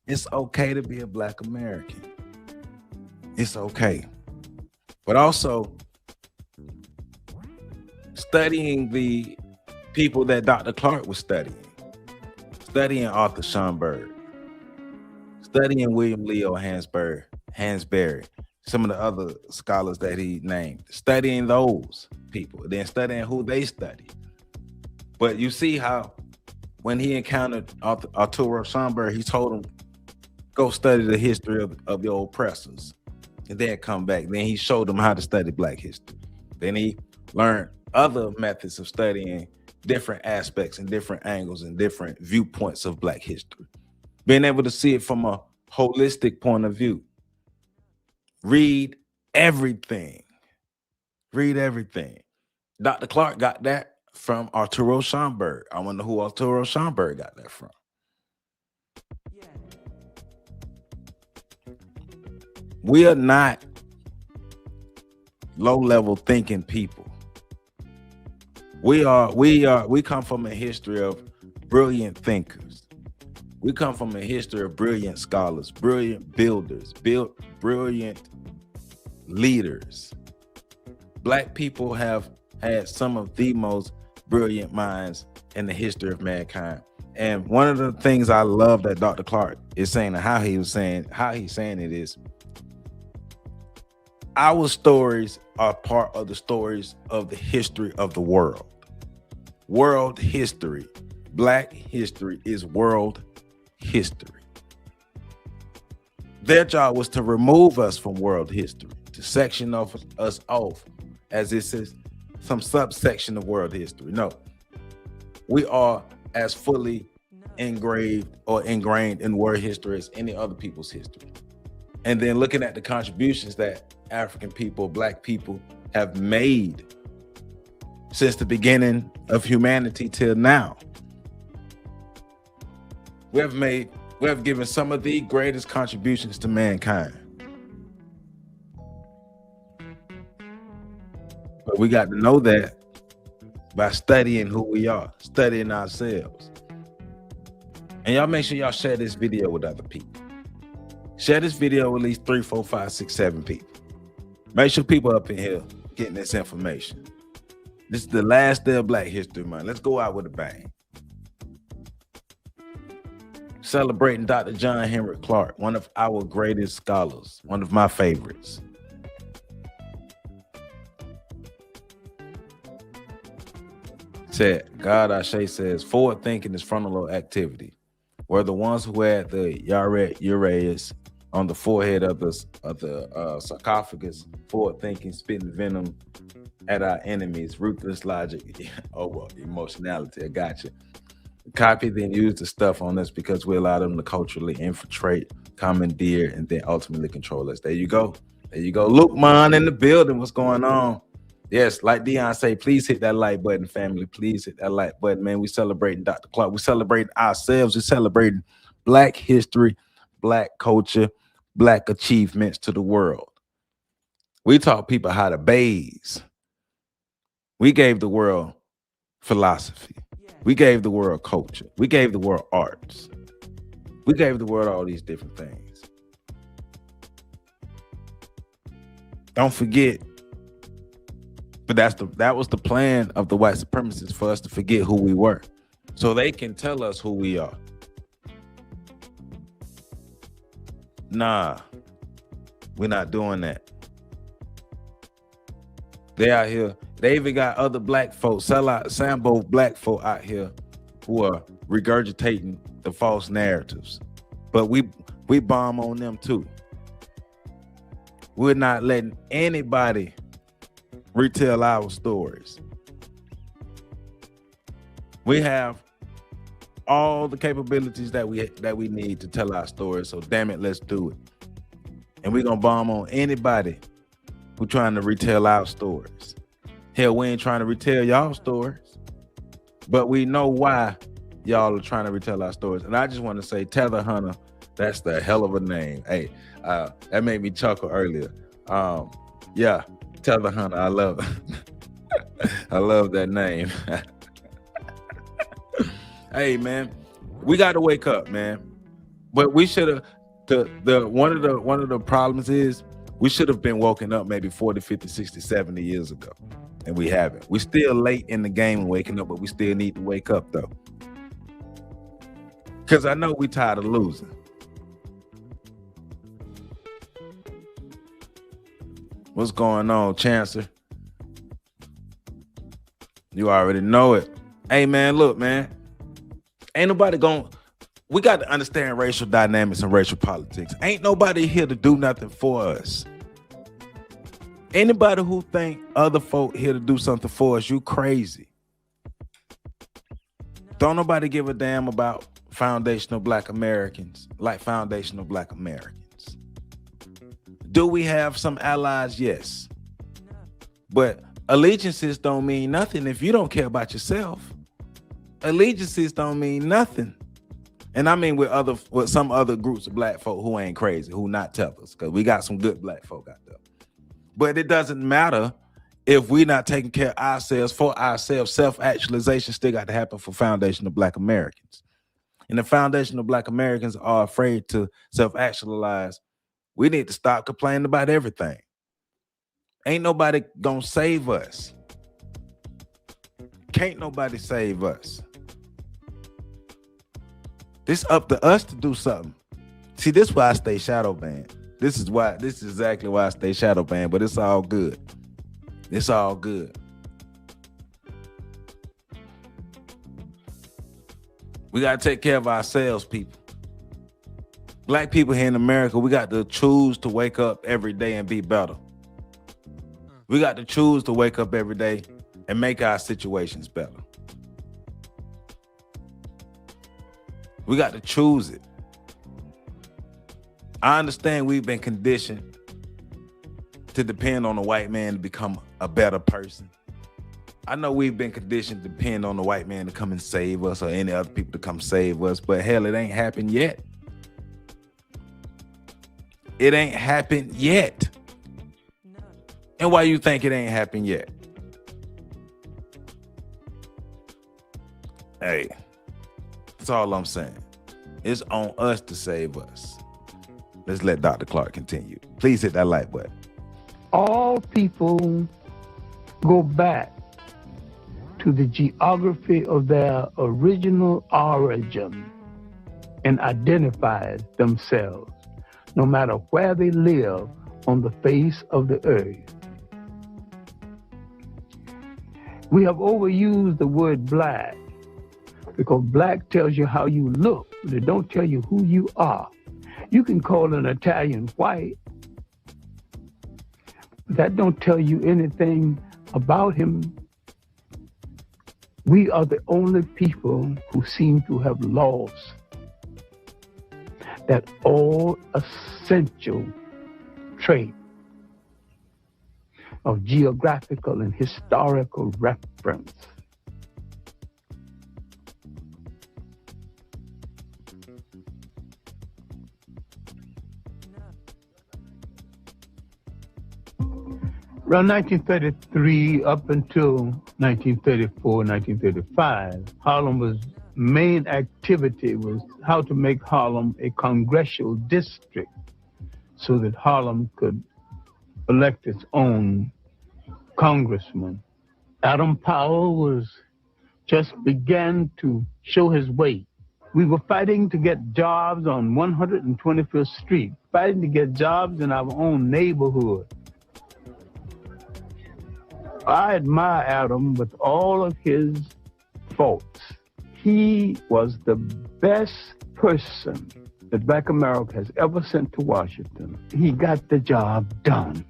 It's okay to be a Black American. It's okay. But also studying the people that Dr. Clarke was studying Arthur Schomburg, studying William Leo Hansberry, some of the other scholars that he named, studying those people, then studying who they studied. But you see how when he encountered Arturo Schomburg, he told him, go study the history of your oppressors and then come back. Then he showed them how to study Black history. Then he learned other methods of studying different aspects and different angles and different viewpoints of Black history. Being able to see it from a holistic point of view. Read everything. Read everything. Dr. Clarke got that from Arturo Schomburg. I wonder who Arturo Schomburg got that from. We are not low-level thinking people. We come from a history of brilliant thinkers. We come from a history of brilliant scholars, brilliant builders, brilliant leaders. Black people have had some of the most brilliant minds in the history of mankind. And one of the things I love that Dr. Clarke is saying, and how he's saying it is, our stories are part of the stories of the history of the world. World history. Black history is world history. Their job was to remove us from world history, to section us off as this is some subsection of world history. No, we are as fully ingrained in world history as any other people's history. And then looking at the contributions that African people, Black people have made since the beginning of humanity till now. We have given some of the greatest contributions to mankind. But we got to know that by studying who we are, studying ourselves. And y'all make sure y'all share this video with other people. Share this video with at least 3, 4, 5, 6, 7 people. Make sure people up in here getting this information. This is the last day of Black History Month. Let's go out with a bang. Celebrating Dr. John Henrick Clarke, one of our greatest scholars, one of my favorites. Said, God Ashe says, forward thinking is frontal lobe activity. Were the ones who had the Yaret Uraeus on the forehead of the sarcophagus, forward thinking, spitting venom at our enemies, ruthless logic, emotionality. I got you. Copy, then use the stuff on us because we allow them to culturally infiltrate, commandeer, and then ultimately control us. There you go. There you go. Luke Man in the building. What's going on? Yes, like Dion say, please hit that like button, family. Please hit that like button, man. We celebrating Dr. Clarke. We celebrating ourselves. We celebrating Black history, Black culture, Black achievements to the world. We taught people how to bathe. We gave the world philosophy. We gave the world culture. We gave the world arts. We gave the world all these different things. Don't forget, but that was the plan of the white supremacists, for us to forget who we were, so they can tell us who we are. Nah, we're not doing that. They out here. They even got other Black folks, Sambo Black folk out here who are regurgitating the false narratives. But we bomb on them too. We're not letting anybody retell our stories. We have all the capabilities that we need to tell our stories. So damn it, let's do it. And we're gonna bomb on anybody who trying to retell our stories. Hell, we ain't trying to retell y'all stories, but we know why y'all are trying to retell our stories. And I just want to say, Tether Hunter, that's the hell of a name. Hey, that made me chuckle earlier. Yeah, Tether Hunter, I love it. I love that name. Hey, man, we got to wake up, man. But we should have. One of the problems is we should have been woken up maybe 40, 50, 60, 70 years ago. And we haven't. We're still late in the game waking up, but we still need to wake up though. Because I know we tired of losing. What's going on, Chancellor? You already know it. Hey, man, look, man. Ain't nobody we got to understand racial dynamics and racial politics. Ain't nobody here to do nothing for us. Anybody who think other folk here to do something for us, you crazy. Don't nobody give a damn about foundational Black Americans like foundational Black Americans. Do we have some allies? Yes. But allegiances don't mean nothing if you don't care about yourself. Allegiances don't mean nothing. And I mean with some other groups of Black folk who ain't crazy, who not tellers, because we got some good Black folk out there. But it doesn't matter if we're not taking care of ourselves for ourselves. Self-actualization still got to happen for foundational Black Americans. And the foundational Black Americans are afraid to self-actualize. We need to stop complaining about everything. Ain't nobody gonna save us. Can't nobody save us. This up to us to do something. See, this is why I stay shadow banned. This is exactly why I stay shadow banned, but it's all good. It's all good. We got to take care of ourselves, people. Black people here in America, we got to choose to wake up every day and be better. We got to choose to wake up every day and make our situations better. We got to choose it. I understand we've been conditioned to depend on the white man to become a better person. I know we've been conditioned to depend on the white man to come and save us or any other people to come save us, but hell, it ain't happened yet. It ain't happened yet. And why you think it ain't happened yet? Hey, that's all I'm saying. It's on us to save us. Let's let Dr. Clarke continue. Please hit that like button. All people go back to the geography of their original origin and identify themselves, no matter where they live on the face of the earth. We have overused the word Black because Black tells you how you look, but it don't tell you who you are. You can call an Italian white. That don't tell you anything about him. We are the only people who seem to have lost that all essential trait of geographical and historical reference. Around 1933 up until 1934, 1935, Harlem's main activity was how to make Harlem a congressional district so that Harlem could elect its own congressman. Adam Powell was just began to show his weight. We were fighting to get jobs on 125th Street, fighting to get jobs in our own neighborhood. I admire Adam with all of his faults. He was the best person that Black America has ever sent to Washington. He got the job done.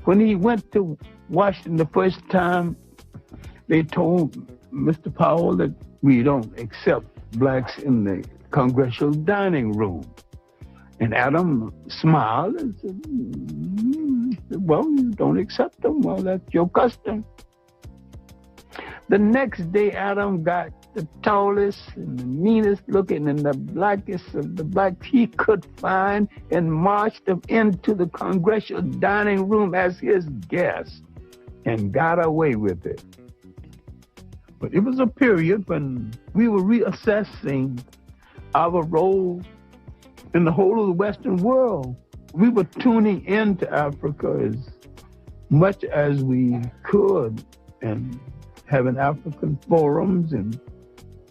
When he went to Washington the first time, they told Mr. Powell that we don't accept Blacks in the congressional dining room. And Adam smiled and said, well, you don't accept them. Well, that's your custom. The next day, Adam got the tallest and the meanest looking and the blackest of the blacks he could find and marched them into the congressional dining room as his guest and got away with it. But it was a period when we were reassessing our role in the whole of the Western world. We were tuning into Africa as much as we could and having African forums and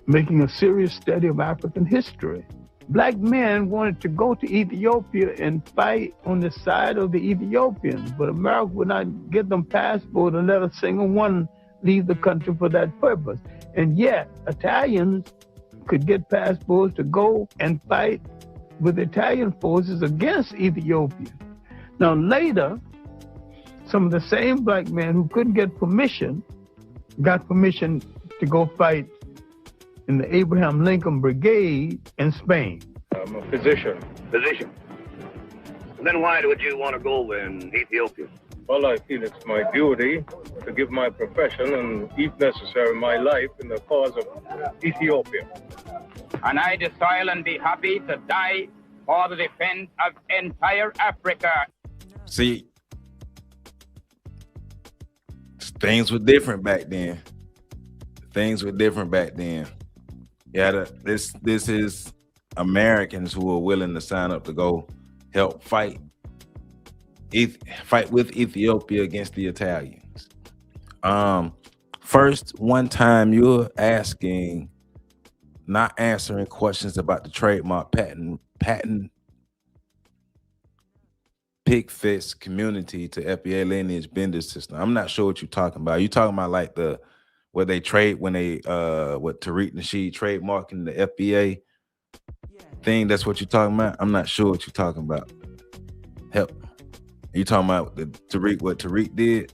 making a serious study of African history. Black men wanted to go to Ethiopia and fight on the side of the Ethiopians, but America would not give them passport and let a single one leave the country for that purpose. And yet, Italians could get passports to go and fight with Italian forces against Ethiopia. Now, later, some of the same black men who couldn't get permission got permission to go fight in the Abraham Lincoln Brigade in Spain. I'm a physician. Physician. Then why would you want to go in Ethiopia? Well, I feel it's my duty to give my profession and, if necessary, my life in the cause of Ethiopia. And I decide and be happy to die for the defense of entire Africa. See, things were different back then. Things were different back then. Yeah, this is Americans who are willing to sign up to go help fight with Ethiopia against the Italians. First, one time you're not answering questions about the trademark patent pig fist community to FBA lineage bender system. I'm not sure what you're talking about. You talking about like what they trade when they what Tariq Nasheed trademarking the FBA thing? That's what you're talking about? I'm not sure what you're talking about. Help. You talking about what Tariq did?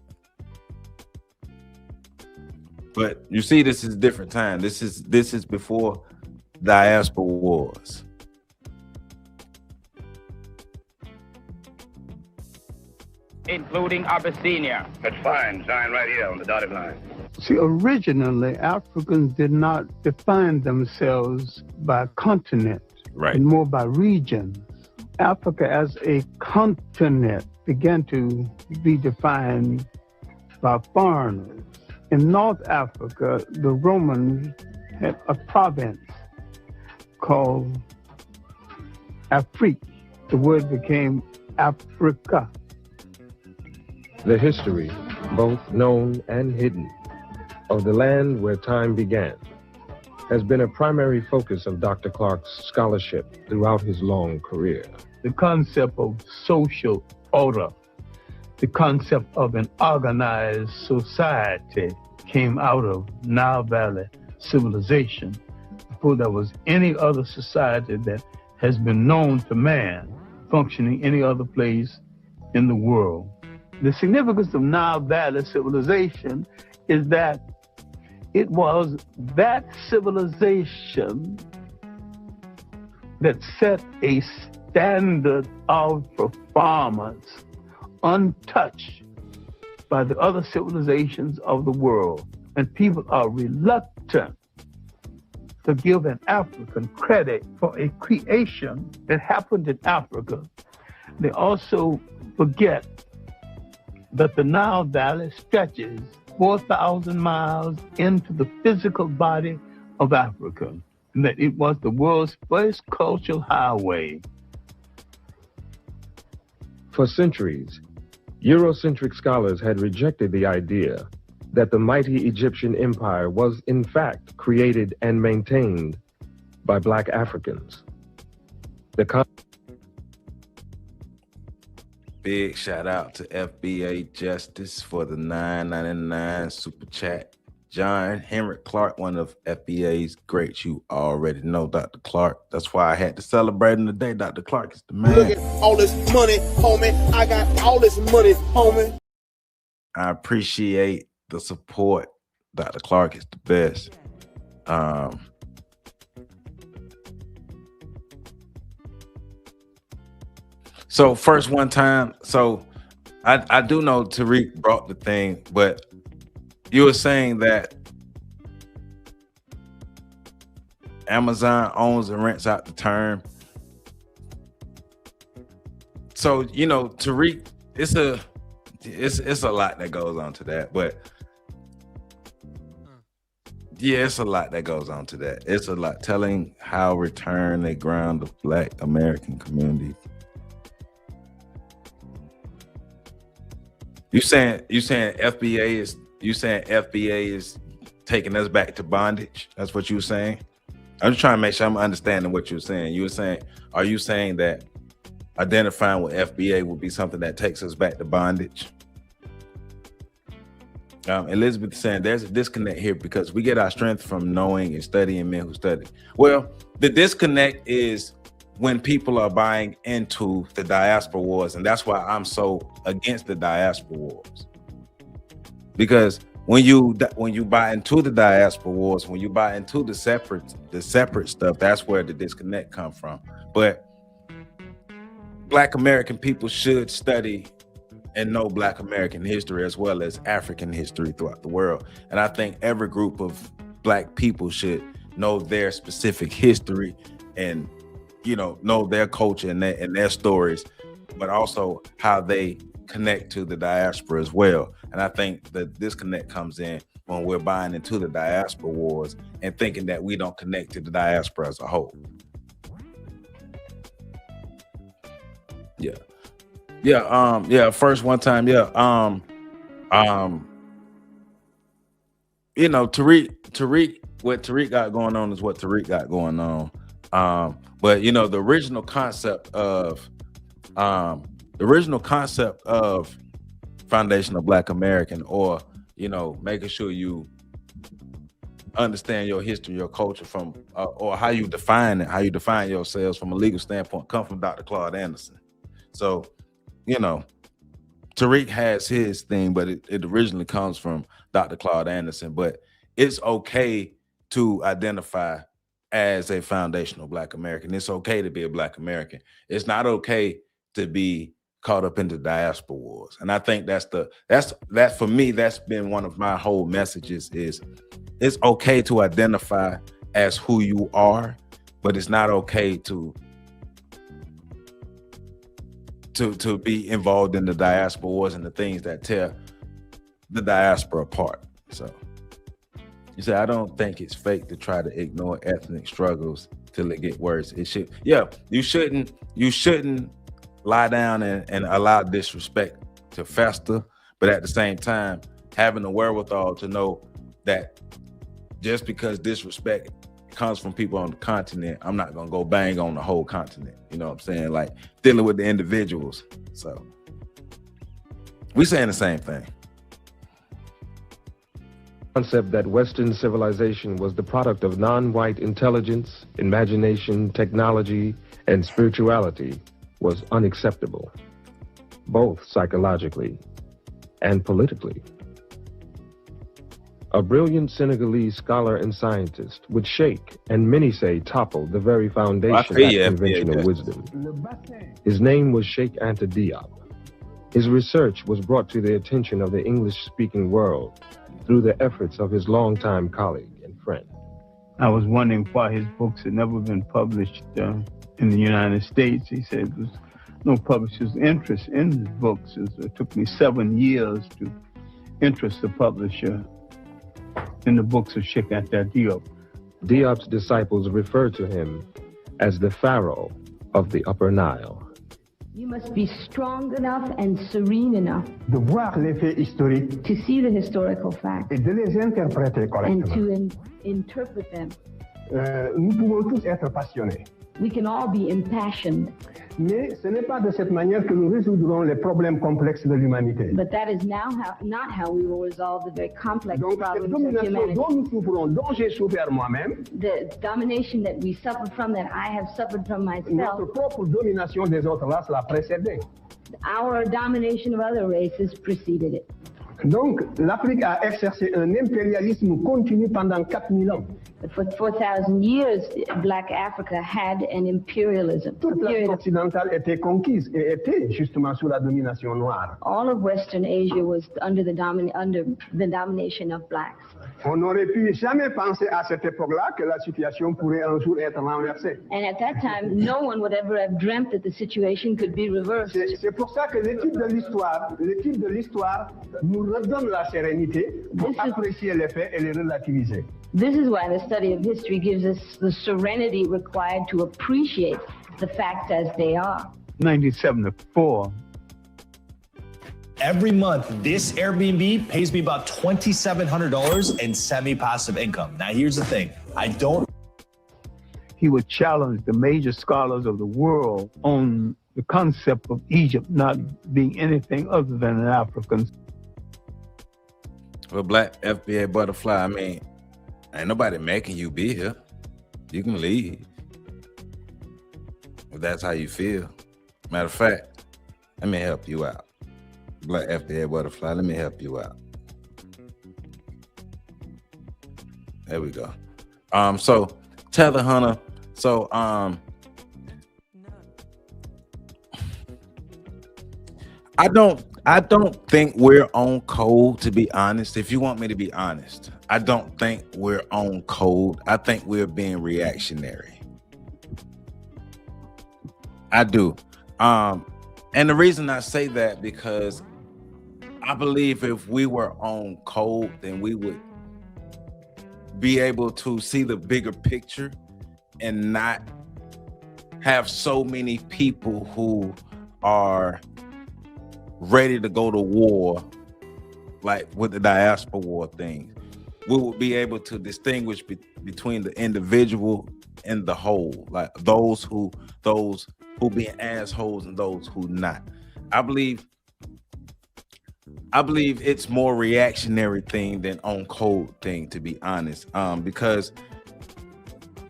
But you see, this is a different time. This is before diaspora wars. Including Abyssinia. That's fine. Sign right here on the dotted line. See, originally, Africans did not define themselves by continent, right, and more by regions. Africa as a continent began to be defined by foreigners. In North Africa, the Romans had a province called Afrique. The word became Africa. The history, both known and hidden, of the land where time began has been a primary focus of Dr. Clarke's scholarship throughout his long career. The concept of social order, the concept of an organized society came out of Nile Valley civilization before there was any other society that has been known to man functioning any other place in the world. The significance of Nile Valley civilization is that it was that civilization that set a standard of performance untouched by the other civilizations of the world. And people are reluctant to give an African credit for a creation that happened in Africa. They also forget that the Nile Valley stretches 4,000 miles into the physical body of Africa, and that it was the world's first cultural highway. For centuries, Eurocentric scholars had rejected the idea that the mighty Egyptian empire was in fact created and maintained by Black Africans. Big shout out to FBA Justice for the $9.99 super chat. John Henrick Clarke, one of FBA's greats. You already know Dr. Clarke. That's why I had to celebrate him today. Dr. Clarke is the man. Look at all this money, homie. I got all this money, homie. I appreciate the support. Dr. Clarke is the best. So first one time, so I do know Tariq brought the thing, but you were saying that Amazon owns and rents out the term. So, you know, Tariq, it's a lot that goes on to that, but yeah, it's a lot that goes on to that. It's a lot telling how return they ground the Black American community. You saying FBA is taking us back to bondage? That's what you were saying? I'm just trying to make sure I'm understanding what you're saying. Are you saying that identifying with FBA would be something that takes us back to bondage? Elizabeth is saying there's a disconnect here because we get our strength from knowing and studying men who study. Well, the disconnect is when people are buying into the diaspora wars, and that's why I'm so against the diaspora wars. Because when you buy into the diaspora wars, when you buy into the separate stuff, that's where the disconnect comes from. But Black American people should study and know Black American history as well as African history throughout the world. And I think every group of Black people should know their specific history and, you know their culture and their stories, but also how they connect to the diaspora as well. And I think the disconnect comes in when we're buying into the diaspora wars and thinking that we don't connect to the diaspora as a whole. First one time, Tariq, what Tariq got going on is what Tariq got going on. But the original concept of Foundation of Black American, or making sure you understand your history, your culture from or how you define it, how you define yourselves from a legal standpoint, come from Dr. Claude Anderson. So Tariq has his thing, but it originally comes from Dr. Claude Anderson. But it's okay to identify as a foundational Black American. It's okay to be a Black American. It's not okay to be caught up in the diaspora wars. And I think that's for me, that's been one of my whole messages is it's okay to identify as who you are, but it's not okay to be involved in the diaspora wars and the things that tear the diaspora apart. So you say, I don't think it's fake to try to ignore ethnic struggles till it get worse. It should, you shouldn't lie down and allow disrespect to fester, but at the same time, having the wherewithal to know that just because disrespect comes from people on the continent, I'm not gonna go bang on the whole continent. You know what I'm saying? Like dealing with the individuals. So we saying the same thing. Concept that Western civilization was the product of non-white intelligence, imagination, technology, and spirituality was unacceptable, both psychologically and politically. A brilliant Senegalese scholar and scientist would shake and many say topple the very foundation of conventional wisdom. His name was Sheikh Anta Diop. His research was brought to the attention of the English-speaking world through the efforts of his longtime colleague and friend. I was wondering why his books had never been published in the United States. He said there was no publisher's interest in his books. It took me 7 years to interest the publisher in the books of Sheikh Anta Diop. Diop's disciples refer to him as the Pharaoh of the Upper Nile. You must be strong enough and serene enough de voir les faits historiques to see the historical facts et de les interpréter and correctement. to interpret them. Nous pouvons tous être passionnés. We can all be impassioned. Mais ce n'est pas de cette manière que nous résoudrons les problèmes complexes de l'humanité. But that is not how we will resolve the very complex Donc, cette problems of domination humanity. dont nous souffrons, dont j'ai souffert moi-même, The domination that we suffer from, that I have suffered from myself, notre propre domination des autres races l'a précédé. our domination of other races preceded it. Donc, l'Afrique a exercé un impérialisme continu pendant 4000 ans. But for 4,000 years, Black Africa had an imperialism. Toute l'Afrique occidentale était conquise et était justement sous la domination noire. All of Western Asia was under the domination of blacks. On n'aurait pu jamais penser à cette époque-là que la situation pourrait un jour être renversée. And at that time, no one would ever have dreamt that the situation could be reversed. C'est pour ça que l'étude de l'histoire nous redonne la sérénité pour apprécier les faits et les relativiser. This is why the study of history gives us the serenity required to appreciate the facts as they are. 1974. Every month, this Airbnb pays me about $2,700 in semi-passive income. Now, here's the thing. He would challenge the major scholars of the world on the concept of Egypt not being anything other than an African. For Black FBA Butterfly, I mean, ain't nobody making you be here. You can leave if that's how you feel. Matter of fact, let me help you out. Black FBA Butterfly, let me help you out. There we go. So Tether Hunter. So I don't think we're on code, to be honest. If you want me to be honest, I don't think we're on code. I think we're being reactionary. I do. And the reason I say that, because I believe if we were on code, then we would be able to see the bigger picture and not have so many people who are ready to go to war, like with the diaspora war thing. We will be able to distinguish between the individual and the whole, like those who being assholes and those who not. I believe it's more reactionary thing than on code thing, to be honest, because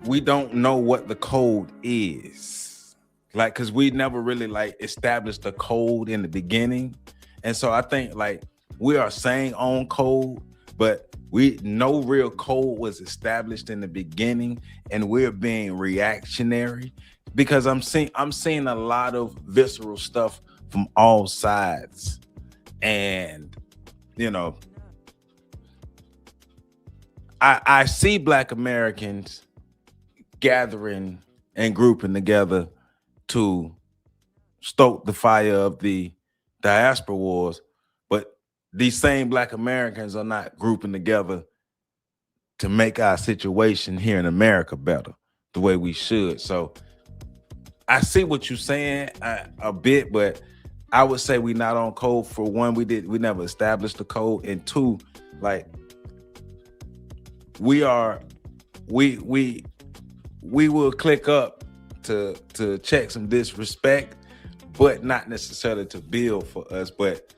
we don't know what the code is, like, because we never really like established a code in the beginning. And so I think like we are saying on code, but no real code was established in the beginning, and we're being reactionary because I'm seeing a lot of visceral stuff from all sides. And you know, I see Black Americans gathering and grouping together to stoke the fire of the diaspora wars, but these same Black Americans are not grouping together to make our situation here in America better the way we should. So I see what you're saying a bit, but I would say we not on code. For one, we never established the code, and two, like we will click up to check some disrespect, but not necessarily to build for us. But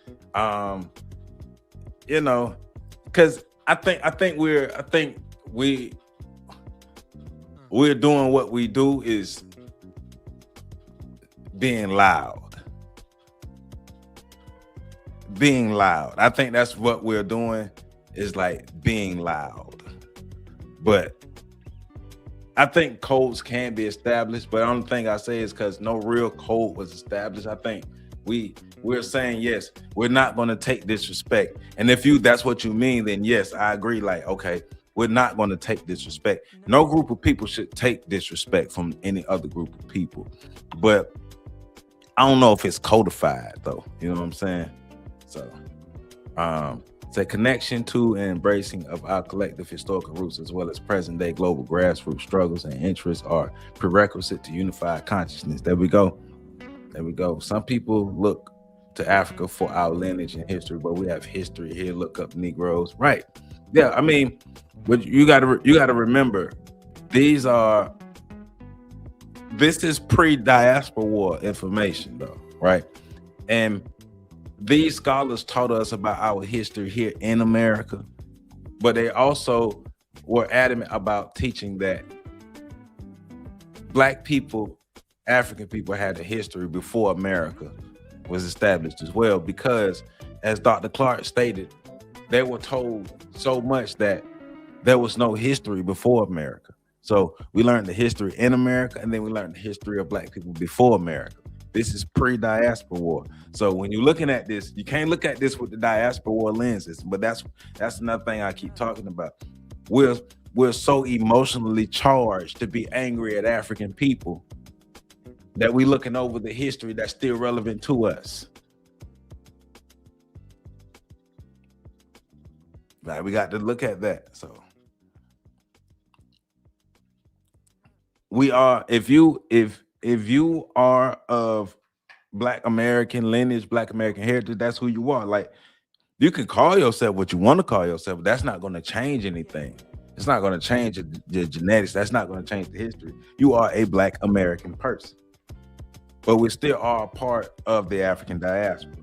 you know, because I think we're doing what we do is being loud. I think that's what we're doing, is like being loud. But I think codes can be established, but the only thing I say is because no real code was established. I think we're saying, yes, we're not going to take disrespect. And if that's what you mean, then yes, I agree. Like, okay, we're not going to take disrespect. No group of people should take disrespect from any other group of people. But I don't know if it's codified though. You know what I'm saying? So it's a connection to and embracing of our collective historical roots, as well as present day global grassroots struggles and interests, are prerequisite to unified consciousness. There we go. Some people look to Africa for our lineage and history, but we have history here. Look up Negroes, right? Yeah, I mean, but you gotta remember, this is pre-diaspora war information though, right? And these scholars taught us about our history here in America, but they also were adamant about teaching that Black people, African people, had a history before America was established as well, because as Dr. Clarke stated, they were told so much that there was no history before America. So we learned the history in America, and then we learned the history of Black people before America. This is pre-diaspora war. So when you're looking at this, you can't look at this with the diaspora war lenses. But that's another thing I keep talking about. We're so emotionally charged to be angry at African people that we're looking over the history that's still relevant to us. Like, we got to look at that. So we are, if you are of Black American lineage, Black American heritage, that's who you are. Like, you can call yourself what you want to call yourself, but that's not going to change anything. It's not going to change the genetics. That's not going to change the history. You are a Black American person, but we still are a part of the African diaspora.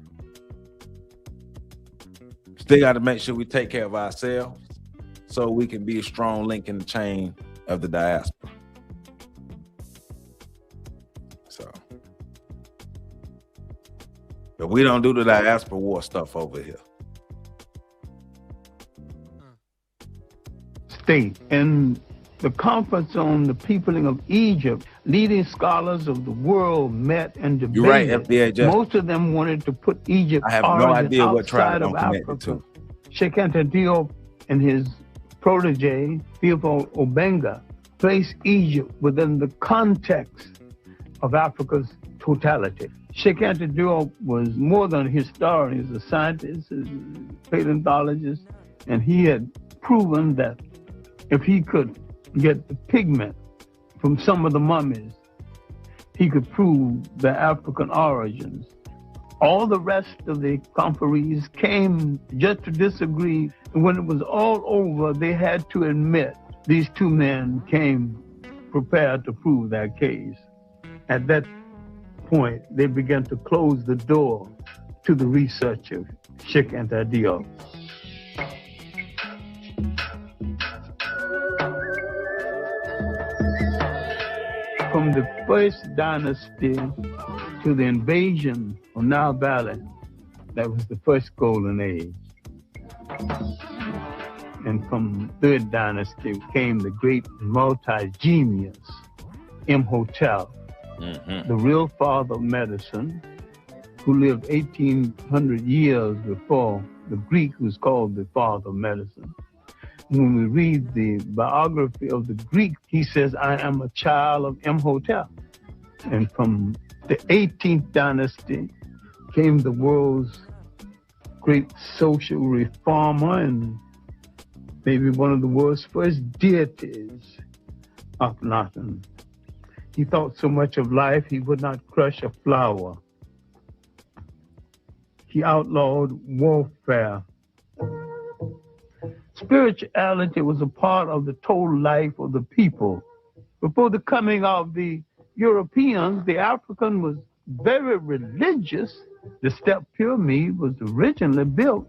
still got to make sure we take care of ourselves so we can be a strong link in the chain of the diaspora. So, but we don't do the diaspora war stuff over here. State and the conference on the peopling of Egypt, leading scholars of the world met and debated. You're right, FDA Justice. Most of them wanted to put Egypt I have no idea what tribe of I'm connected Africa. to. Sheikh Anta Diop and his protege, Theophile Obenga, placed Egypt within the context of Africa's totality. Sheikh Anta Diop was more than a historian, he was a scientist, a paleontologist, and he had proven that if he could get the pigment from some of the mummies, he could prove their African origins. All the rest of the conferees came just to disagree. And when it was all over, they had to admit these two men came prepared to prove their case. At that point, they began to close the door to the research of Sheikh Anta Diop. From the first dynasty to the invasion of Nile Valley, that was the first golden age. And from the third dynasty came the great multi-genius Imhotep, the real father of medicine, who lived 1,800 years before the Greek who's called the father of medicine. When we read the biography of the Greek, he says, I am a child of Imhotep. And from the 18th dynasty came the world's great social reformer and maybe one of the world's first deities, Akhenaten. He thought so much of life, he would not crush a flower. He outlawed warfare. Spirituality was a part of the total life of the people. Before the coming of the Europeans, the African was very religious. The step pyramid was originally built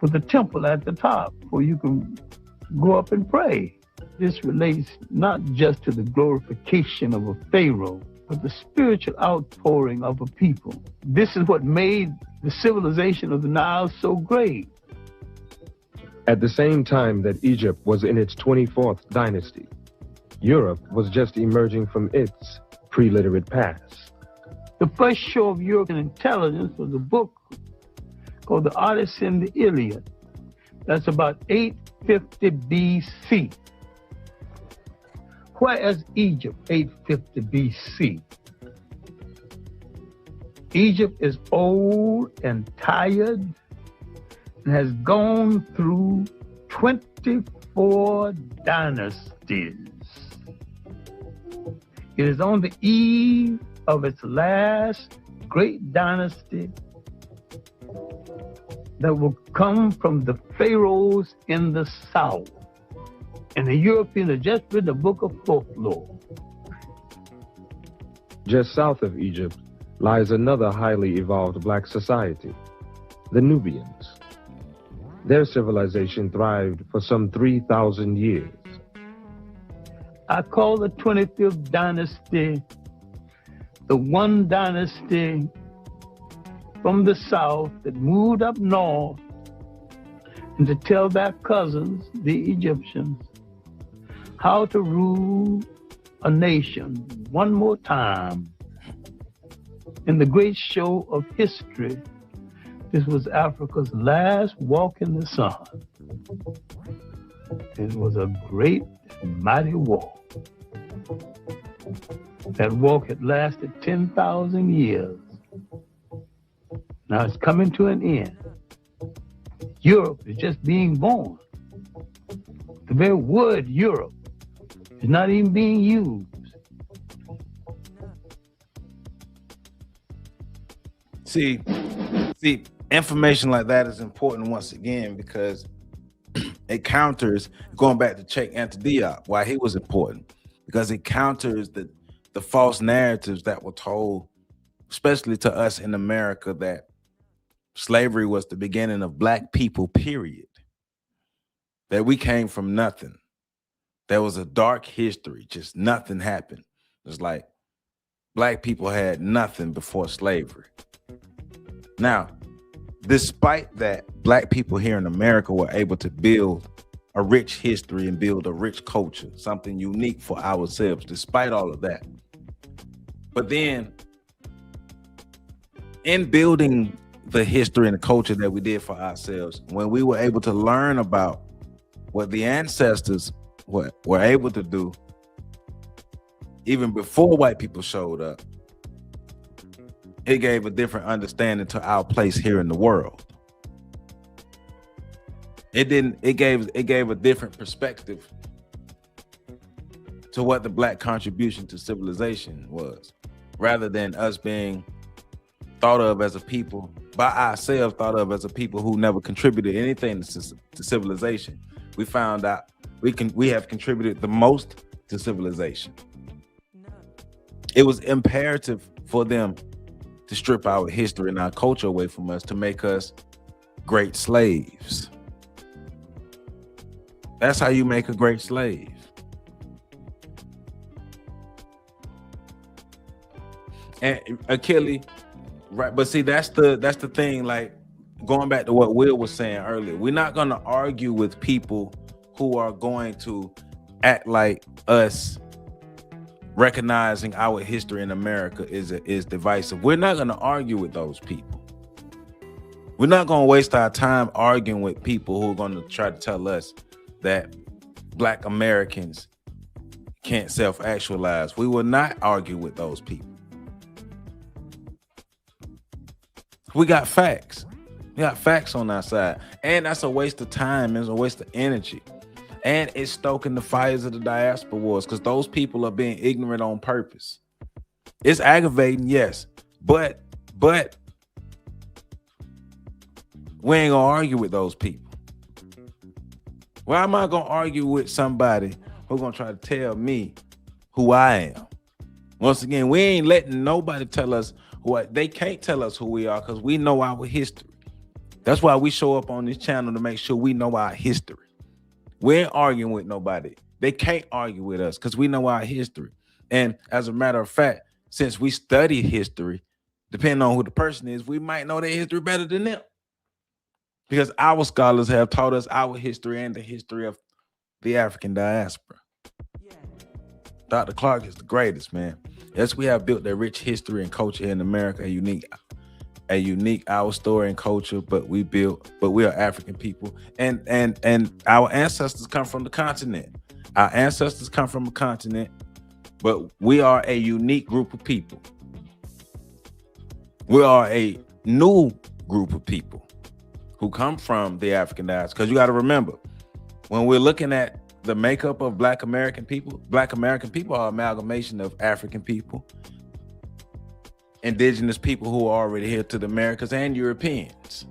with a temple at the top where you can go up and pray. This relates not just to the glorification of a pharaoh, but the spiritual outpouring of a people. This is what made the civilization of the Nile so great. At the same time that Egypt was in its 24th dynasty, Europe was just emerging from its pre-literate past. The first show of European intelligence was a book called The Odyssey and the Iliad. That's about 850 BC. Where is Egypt 850 BC? Egypt is old and tired and has gone through 24 dynasties. It is on the eve of its last great dynasty that will come from the pharaohs in the south. And the Europeans have just read the book of folklore. Just south of Egypt lies another highly evolved black society, the Nubians. Their civilization thrived for some 3,000 years. I call the 25th dynasty the one dynasty from the south that moved up north and to tell their cousins, the Egyptians, how to rule a nation one more time. In the great show of history, this was Africa's last walk in the sun. It was a great and mighty walk. That walk had lasted 10,000 years. Now it's coming to an end. Europe is just being born. The very word Europe is not even being used. See, information like that is important once again because it counters, going back to Sheikh Anta Diop, why he was important, because it counters the false narratives that were told, especially to us in America, that Slavery was the beginning of black people, period. That we came from nothing. There was a dark history, just nothing happened. It's like black people had nothing before slavery. Now, despite that, black people here in America were able to build a rich history and build a rich culture, something unique for ourselves, despite all of that. But then, in building the history and the culture that we did for ourselves, when we were able to learn about what the ancestors were able to do, even before white people showed up, it gave a different understanding to our place here in the world. It gave a different perspective to what the black contribution to civilization was, rather than us being thought of as a people by ourselves, thought of as a people who never contributed anything to civilization. We found out we have contributed the most to civilization. It was imperative for them to strip our history and our culture away from us to make us great slaves. That's how you make a great slave. And Achilles, right? But see, that's the thing. Like, going back to what Will was saying earlier, we're not going to argue with people who are going to act like us recognizing our history in America is divisive. We're not going to argue with those people. We're not going to waste our time arguing with people who are going to try to tell us that black Americans can't self-actualize. We will not argue with those people. We got facts. We got facts on our side. And that's a waste of time. It's a waste of energy. And it's stoking the fires of the diaspora wars, because those people are being ignorant on purpose. It's aggravating, yes. But we ain't gonna argue with those people. Why am I gonna argue with somebody who's gonna try to tell me who I am? Once again, we ain't letting nobody tell us they can't tell us who we are, because we know our history. That's why we show up on this channel, to make sure we know our history. We ain't arguing with nobody. They can't argue with us because we know our history. And as a matter of fact, since we study history, depending on who the person is, we might know their history better than them, because our scholars have taught us our history and the history of the African diaspora. Dr. Clarke is the greatest, man. Yes, we have built a rich history and culture in America, a unique our story and culture, but we are African people, and our ancestors come from the continent. Our ancestors come from a continent, but we are a unique group of people. We are a new group of people who come from the African diaspora. Because you got to remember, when we're looking at the makeup of Black American people are an amalgamation of African people, indigenous people who are already here to the Americas, and Europeans,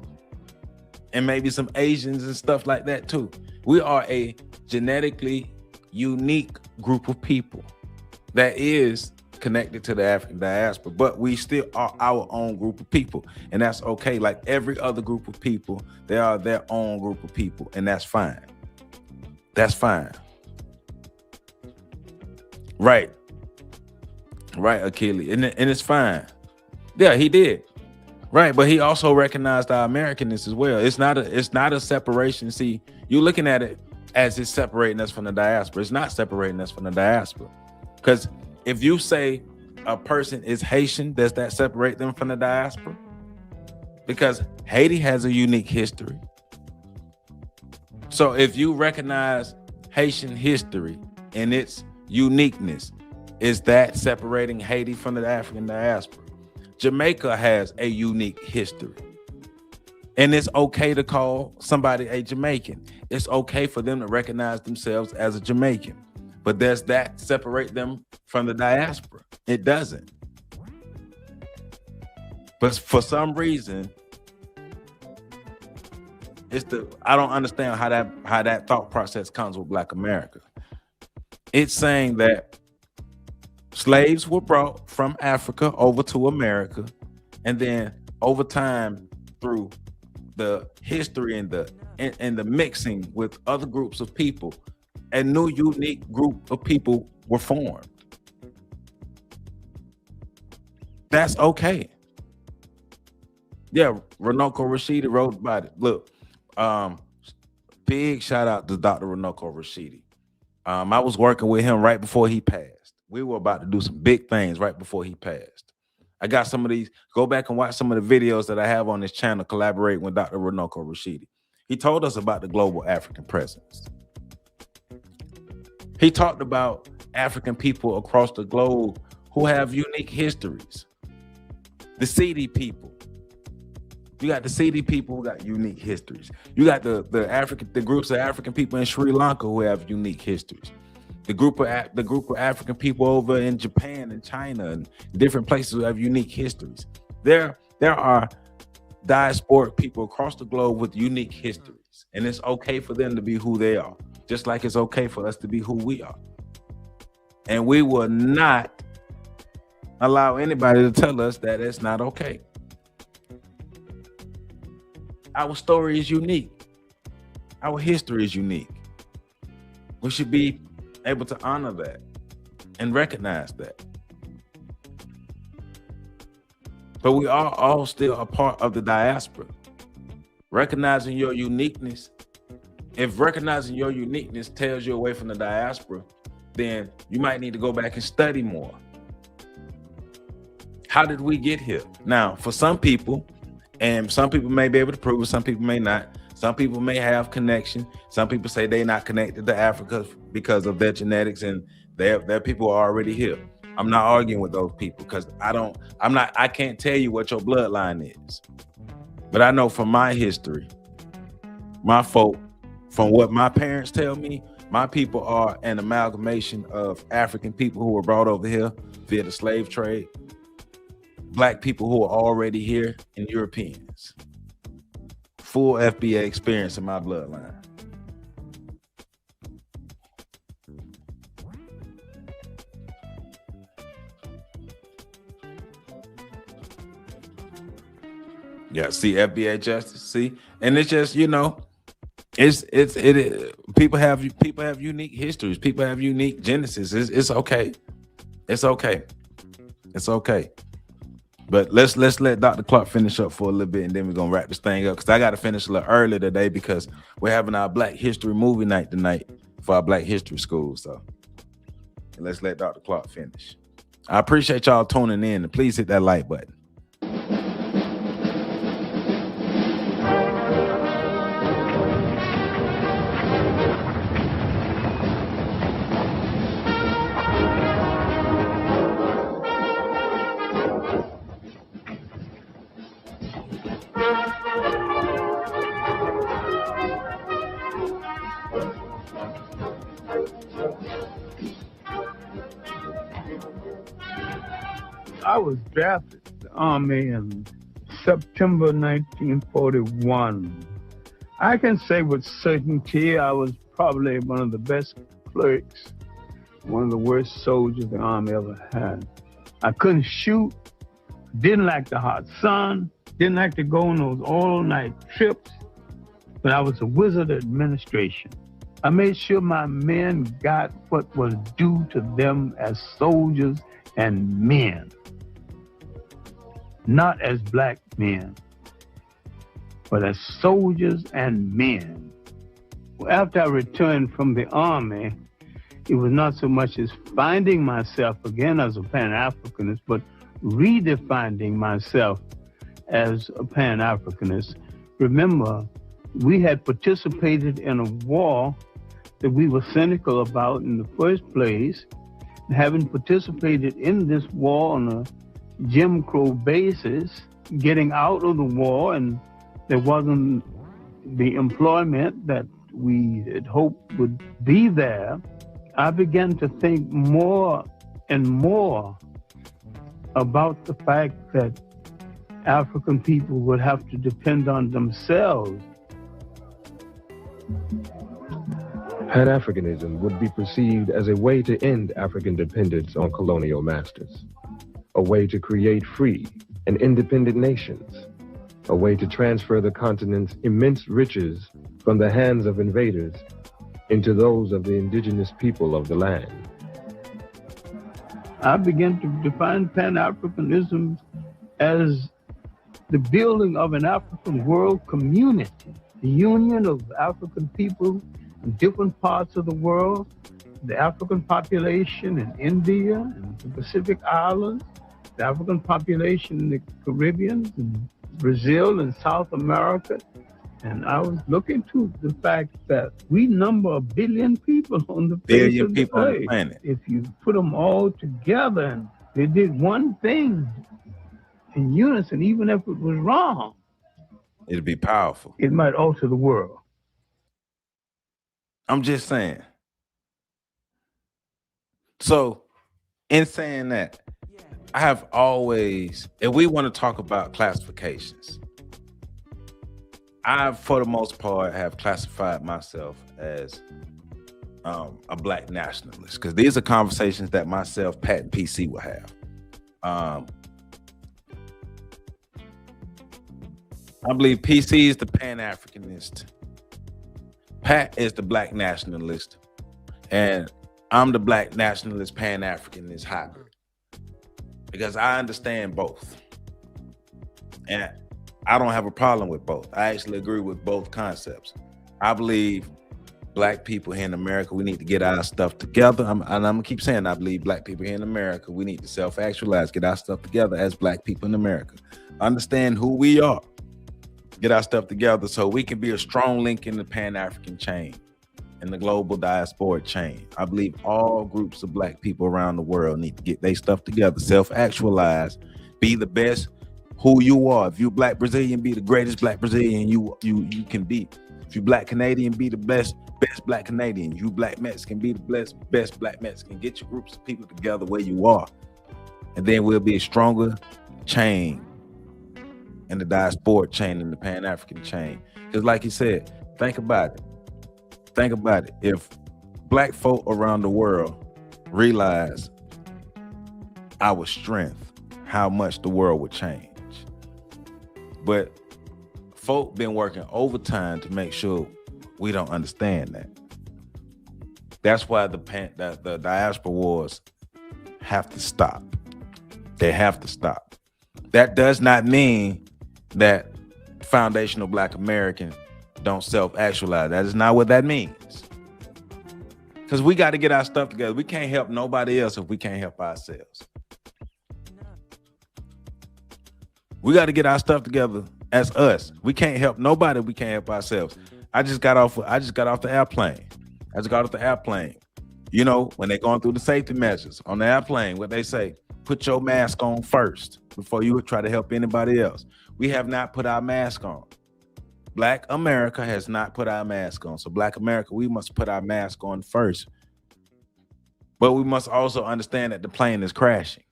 and maybe some Asians and stuff like that too. We are a genetically unique group of people that is connected to the African diaspora, but we still are our own group of people, and that's okay. Like every other group of people, they are their own group of people, and that's fine. That's fine. Right, Achilles, and it's fine. Yeah, he did. Right, but he also recognized our Americanness as well. It's not a separation. See, you're looking at it as it's separating us from the diaspora. It's not separating us from the diaspora. Because if you say a person is Haitian, does that separate them from the diaspora? Because Haiti has a unique history. So if you recognize Haitian history and its uniqueness, is that separating Haiti from the African diaspora? Jamaica has a unique history, and it's okay to call somebody a Jamaican. It's okay for them to recognize themselves as a Jamaican, but does that separate them from the diaspora? It doesn't. But for some reason, I don't understand how that thought process comes with Black America. It's saying that slaves were brought from Africa over to America, and then over time, through the history and the mixing with other groups of people, a new unique group of people were formed. That's okay. Yeah, Runoko Rashidi wrote about it. Look, big shout out to Dr. Runoko Rashidi. I was working with him right before he passed. We were about to do some big things right before he passed. I got some of these. Go back and watch some of the videos that I have on this channel collaborating with Dr. Runoko Rashidi. He told us about the global African presence. He talked about African people across the globe who have unique histories. The Sidi people. You got the Sidi people who got unique histories. You got the groups of African people in Sri Lanka who have unique histories. The group of African people over in Japan and China and different places who have unique histories. There are diasporic people across the globe with unique histories, and it's okay for them to be who they are, just like it's okay for us to be who we are. And we will not allow anybody to tell us that it's not okay. Our story is unique. Our history is unique. We should be able to honor that and recognize that. But we are all still a part of the diaspora. Recognizing your uniqueness, if recognizing your uniqueness tells you away from the diaspora, then you might need to go back and study more. How did we get here? Now, for some people, and some people may be able to prove it, some people may not. Some people may have connection. Some people say they're not connected to Africa because of their genetics and their people are already here. I'm not arguing with those people because I can't tell you what your bloodline is. But I know from my history, my folk, from what my parents tell me, my people are an amalgamation of African people who were brought over here via the slave trade, Black people who are already here, and Europeans. Full FBA experience in my bloodline. Yeah, see, FBA justice, see, and it's just, you know, people have unique histories, people have unique genesis. It's okay, it's okay, it's okay. But let's let Dr. Clarke finish up for a little bit, and then we're gonna wrap this thing up because I got to finish a little early today because we're having our Black History movie night tonight for our Black History school. So let's let Dr. Clarke finish. I appreciate y'all tuning in, and please hit that like button. I was drafted to the Army in September 1941. I can say with certainty I was probably one of the best clerks, one of the worst soldiers the Army ever had. I couldn't shoot, didn't like the hot sun, didn't like to go on those all-night trips, but I was a wizard of administration. I made sure my men got what was due to them as soldiers and men. Not as Black men, but as soldiers and men. After I returned from the Army, it was not so much as finding myself again as a Pan-Africanist, but redefining myself as a Pan-Africanist. Remember, we had participated in a war that we were cynical about in the first place. Having participated in this war on a Jim Crow basis, getting out of the war, and there wasn't the employment that we had hoped would be there, I began to think more and more about the fact that African people would have to depend on themselves. Pan-Africanism would be perceived as a way to end African dependence on colonial masters, a way to create free and independent nations, a way to transfer the continent's immense riches from the hands of invaders into those of the indigenous people of the land. I began to define Pan-Africanism as the building of an African world community, the union of African people in different parts of the world, the African population in India and the Pacific Islands, the African population in the Caribbean, and Brazil and South America. And I was looking to the fact that we number 1 billion people on the face of the planet. If you put them all together and they did one thing in unison, even if it was wrong, it'd be powerful. It might alter the world. I'm just saying. So, in saying that, I have always, if we want to talk about classifications, I, for the most part, have classified myself as a black nationalist, because these are conversations that myself, Pat, and PC will have. I believe PC is the Pan-Africanist, Pat is the black nationalist, and I'm the black nationalist Pan-Africanist hybrid, because I understand both. And I don't have a problem with both. I actually agree with both concepts. I believe black people here in America, we need to get our stuff together. And I'm gonna keep saying, I believe black people here in America, we need to self-actualize, get our stuff together as black people in America. Understand who we are, get our stuff together so we can be a strong link in the Pan-African chain, in the global diaspora chain. I believe all groups of black people around the world need to get their stuff together, self-actualize, be the best who you are. If you black Brazilian, be the greatest black Brazilian you can be. If you black Canadian, be the best black Canadian. You black Mexican, be the best black Mexican. Get your groups of people together where you are, and then we'll be a stronger chain in the diaspora chain, in the Pan-African chain. Because like you said, think about it. If black folk around the world realize our strength, how much the world would change. But folk been working overtime to make sure we don't understand that. That's why the diaspora wars have to stop. They have to stop. That does not mean that foundational black Americans don't self-actualize. That is not what that means. Because we got to get our stuff together. We can't help nobody else if we can't help ourselves. We got to get our stuff together as us. We can't help nobody. We can't help ourselves. I just got off the airplane. You know, when they're going through the safety measures on the airplane, what they say, put your mask on first before you try to help anybody else. We have not put our mask on. Black America has not put our mask on. So Black America, we must put our mask on first. But we must also understand that the plane is crashing.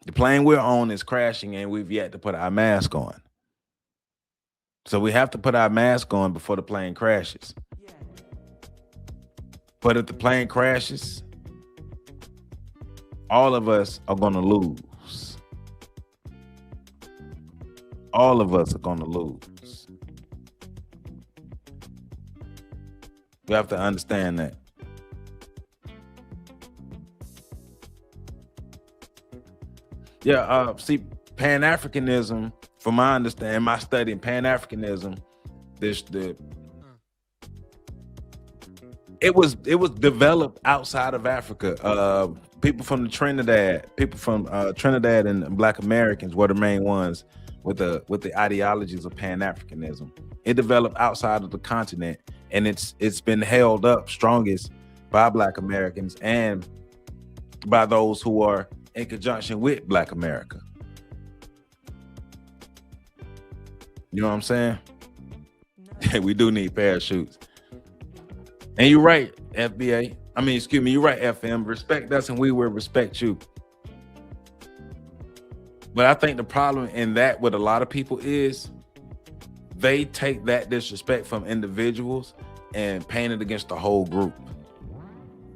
The plane we're on is crashing and we've yet to put our mask on. So we have to put our mask on before the plane crashes. But if the plane crashes, all of us are going to lose. All of us are going to lose. We have to understand that. Yeah, see, Pan-Africanism, from my understanding, my study in Pan-Africanism, it was developed outside of Africa. People from Trinidad and Black Americans were the main ones with the ideologies of Pan-Africanism. It developed outside of the continent, and it's been held up strongest by Black Americans and by those who are in conjunction with Black America. You know what I'm saying? We do need parachutes. And you're right, FBA. You're right, FM. Respect us and we will respect you. But I think the problem in that with a lot of people is they take that disrespect from individuals and paint it against the whole group.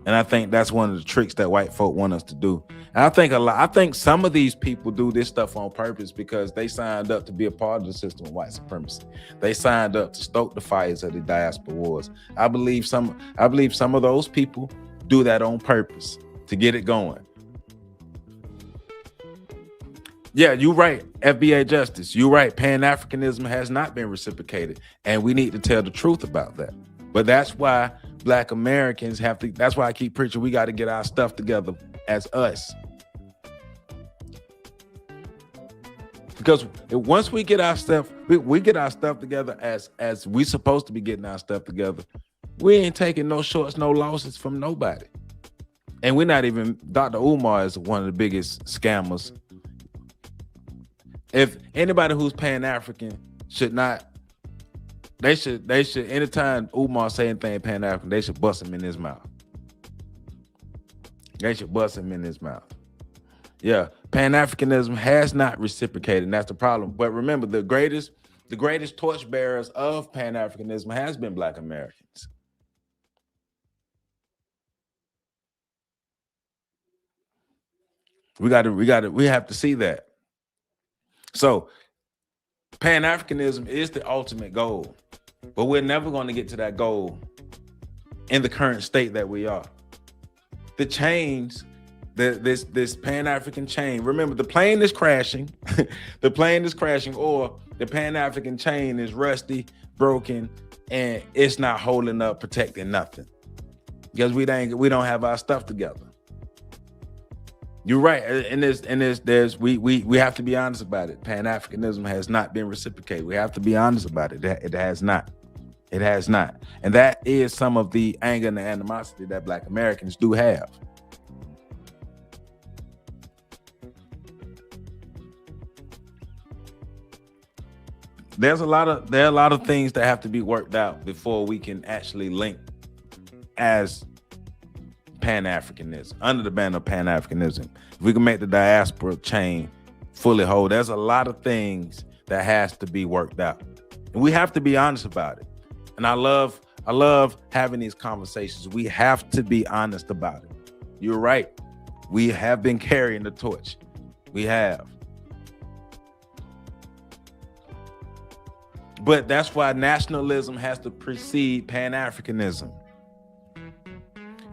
And I think that's one of the tricks that white folk want us to do. And I think some of these people do this stuff on purpose because they signed up to be a part of the system of white supremacy. They signed up to stoke the fires of the diaspora wars. I believe some of those people do that on purpose to get it going. Yeah, you're right. FBA Justice, you're right. Pan-Africanism has not been reciprocated, and we need to tell the truth about that. But that's why Black Americans have to, that's why I keep preaching we got to get our stuff together as us. Because once we get our stuff, we get our stuff together as we supposed to be getting our stuff together, we ain't taking no shorts, no losses from nobody. And we're not even, Dr. Umar is one of the biggest scammers. If anybody who's Pan-African should not, they should anytime Umar say anything Pan-African, they should bust him in his mouth. They should bust him in his mouth. Yeah, Pan-Africanism has not reciprocated, and that's the problem. But remember, the greatest torchbearers of Pan-Africanism has been Black Americans. We have to see that. So Pan-Africanism is the ultimate goal, but we're never going to get to that goal in the current state that we are. The chains, this Pan-African chain, remember the plane is crashing, the plane is crashing, or the Pan-African chain is rusty, broken, and it's not holding up, protecting nothing because we don't have our stuff together. You're right, and we have to be honest about it. Pan-Africanism has not been reciprocated. We have to be honest about it. It has not. It has not, and that is some of the anger and the animosity that Black Americans do have. There are a lot of things that have to be worked out before we can actually link as Pan-Africanism, under the banner of Pan-Africanism. If we can make the diaspora chain fully whole, there's a lot of things that has to be worked out. And we have to be honest about it. And I love having these conversations. We have to be honest about it. You're right. We have been carrying the torch. We have. But that's why nationalism has to precede Pan-Africanism.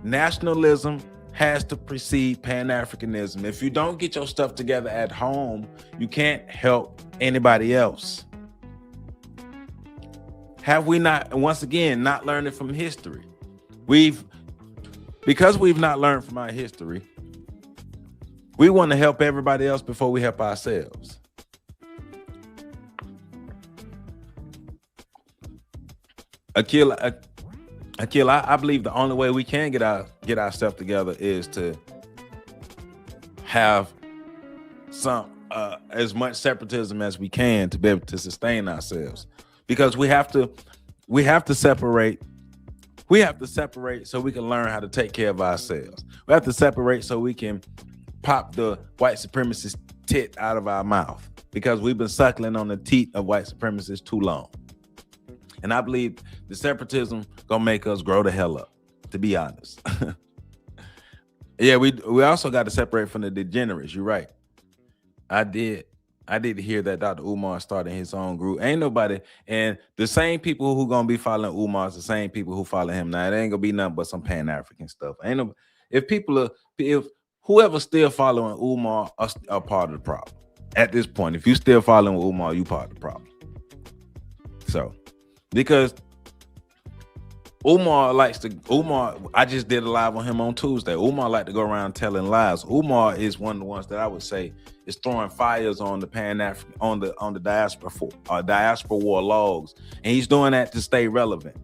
Nationalism has to precede Pan-Africanism. If you don't get your stuff together at home, you can't help anybody else. Have we not, once again, not learning from history? Because we've not learned from our history, we want to help everybody else before we help ourselves. Akil, I believe the only way we can get our stuff together is to have some as much separatism as we can to be able to sustain ourselves, because we have to separate. We have to separate so we can learn how to take care of ourselves. We have to separate so we can pop the white supremacist tit out of our mouth, because we've been suckling on the teat of white supremacists too long. And I believe the separatism gonna make us grow the hell up, to be honest. Yeah, we also got to separate from the degenerates. You're right. I did hear that Dr. Umar started his own group. Ain't nobody, and the same people who gonna be following Umar is the same people who follow him now. It ain't gonna be nothing but some Pan-African stuff. Ain't no, if whoever still following Umar are part of the problem. At this point, if you still following Umar, you part of the problem. So, because Umar, I just did a live on him on Tuesday. Umar like to go around telling lies. Umar is one of the ones that I would say is throwing fires on the Pan-African, on the diaspora war logs. And he's doing that to stay relevant.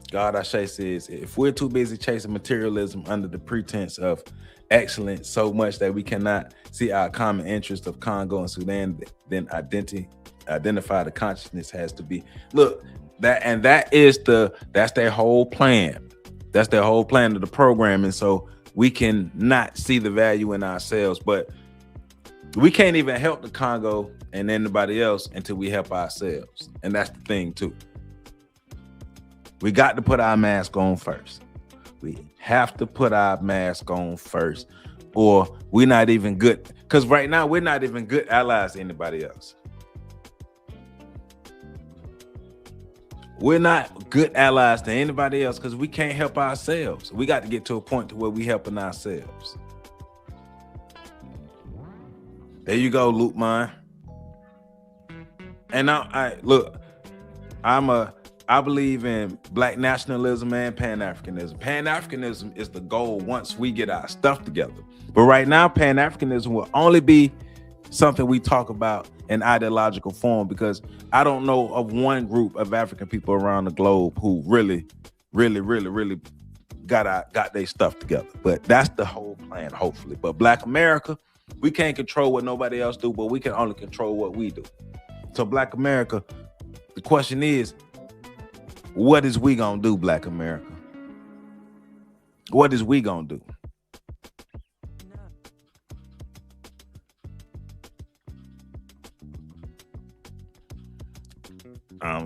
God Ashe says, if we're too busy chasing materialism under the pretense of excellence so much that we cannot see our common interest of Congo and Sudan, then identify the consciousness has to be. Look, that's their whole plan. That's their whole plan of the program. And so we can not see the value in ourselves, but we can't even help the Congo and anybody else until we help ourselves. And that's the thing too. We got to put our mask on first. We have to put our mask on first, or we're not even good. Because right now, we're not even good allies to anybody else. We're not good allies to anybody else because we can't help ourselves. We got to get to a point to where we helping ourselves. There you go, Luke Mine. And I believe in Black nationalism and Pan-Africanism. Pan-Africanism is the goal once we get our stuff together. But right now, Pan-Africanism will only be something we talk about in ideological form, because I don't know of one group of African people around the globe who really got their stuff together. But that's the whole plan, hopefully. But Black America, we can't control what nobody else do, but we can only control what we do. So Black America, the question is, what is we gonna do, Black America? What is we gonna do?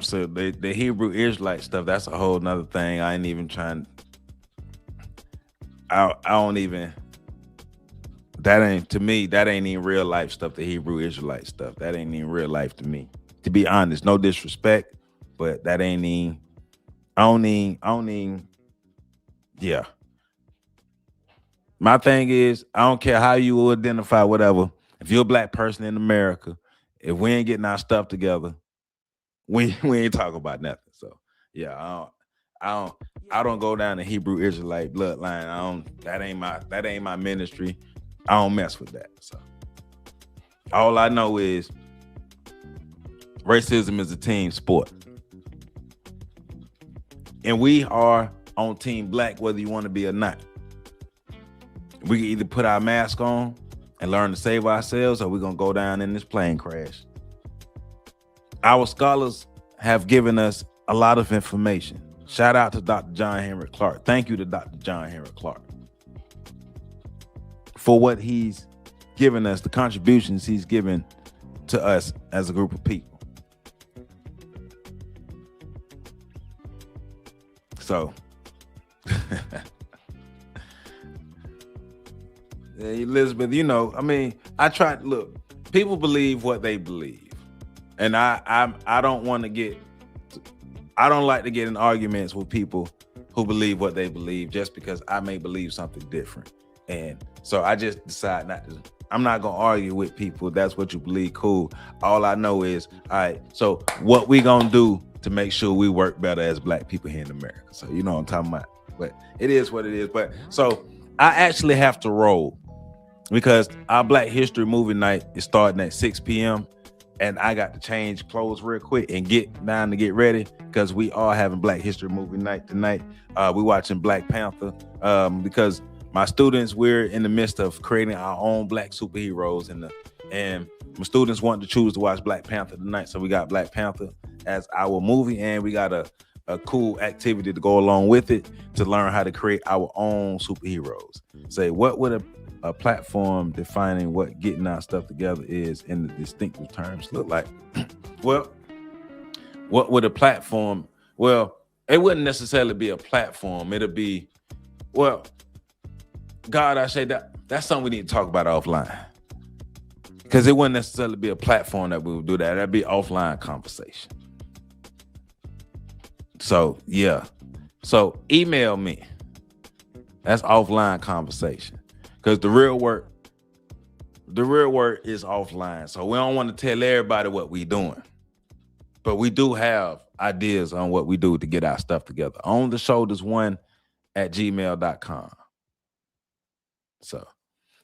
So the Hebrew Israelite stuff, that's a whole nother thing. I ain't even trying. I don't even. That ain't, to me, that ain't even real life stuff. The Hebrew Israelite stuff, that ain't even real life to me. To be honest, no disrespect, but that ain't even. I don't even. Yeah. My thing is, I don't care how you identify, whatever. If you're a Black person in America, if we ain't getting our stuff together, we ain't talking about nothing. So yeah, I don't go down the Hebrew Israelite bloodline. That ain't my ministry. I don't mess with that. So all I know is racism is a team sport. And we are on Team Black, whether you want to be or not. We can either put our mask on and learn to save ourselves, or we're going to go down in this plane crash. Our scholars have given us a lot of information. Shout out to Dr. John Henrick Clarke. Thank you to Dr. John Henrick Clarke for what he's given us, the contributions he's given to us as a group of people. So, Elizabeth, you know, I mean, I try to look, people believe what they believe. And I don't want to get, I don't like to get in arguments with people who believe what they believe just because I may believe something different. And so I just decide not to, I'm not going to argue with people. That's what you believe, cool. All I know is, all right, so what we going to do to make sure we work better as Black people here in America. So you know what I'm talking about. But it is what it is. But so I actually have to roll because our Black History movie night is starting at 6 p.m. and I got to change clothes real quick and get down to get ready because we are having Black History movie night tonight. We're watching Black Panther because my students, we're in the midst of creating our own Black superheroes, and my students want to choose to watch Black Panther tonight. So we got Black Panther as our movie, and we got a cool activity to go along with it to learn how to create our own superheroes. Say, what would a platform defining what getting our stuff together is in the distinctive terms look like? Well, what would a platform? Well, it wouldn't necessarily be a platform. It'll be, well, God, I say that's something we need to talk about offline. Because it wouldn't necessarily be a platform that we would do that. That'd be offline conversation. So yeah. So email me. That's offline conversation. Because the real work is offline. So we don't want to tell everybody what we're doing. But we do have ideas on what we do to get our stuff together. On the shoulders one at gmail.com. So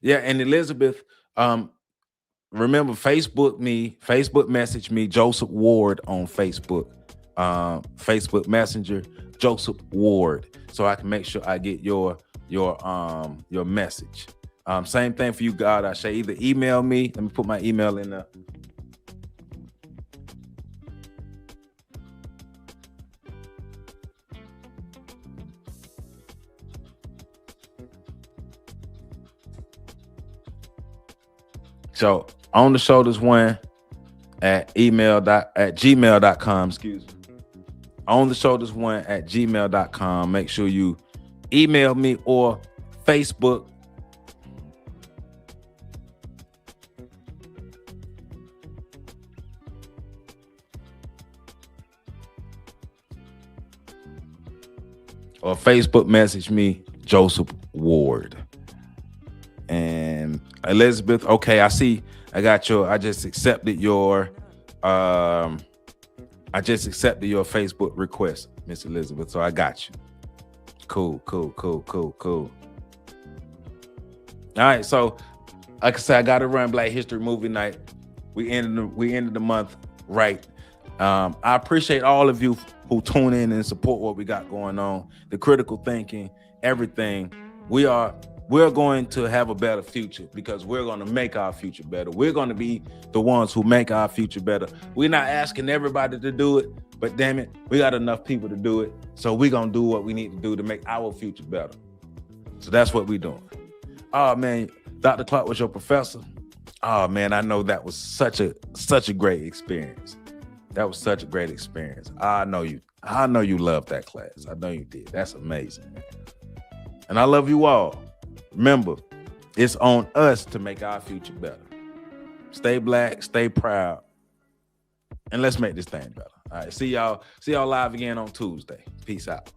yeah, and Elizabeth, remember Facebook message me, Joseph Ward on Facebook. Facebook Messenger, Joseph Ward, so I can make sure I get your message. Same thing for you, God. I say either email me. Let me put my email in there. So on the shoulders one at gmail.com, excuse me. ontheshoulders1@gmail.com. Make sure you email me or Facebook. Or Facebook message me, Joseph Ward. And Elizabeth, okay, I see. I just accepted your Facebook request, Miss Elizabeth. So I got you. Cool. All right, so like I said, I gotta run Black History Movie Night. We ended the month right. I appreciate all of you who tune in and support what we got going on, the critical thinking, everything. We're going to have a better future because we're going to make our future better. We're going to be the ones who make our future better. We're not asking everybody to do it, but damn it, we got enough people to do it. So we're going to do what we need to do to make our future better. So that's what we're doing. Oh man, Dr. Clarke was your professor. Oh man, I know that was such a great experience. That was such a great experience. I know you loved that class. I know you did. That's amazing, man. And I love you all. Remember, it's on us to make our future better. Stay black, stay proud, and let's make this thing better. All right, see y'all live again on Tuesday. Peace out.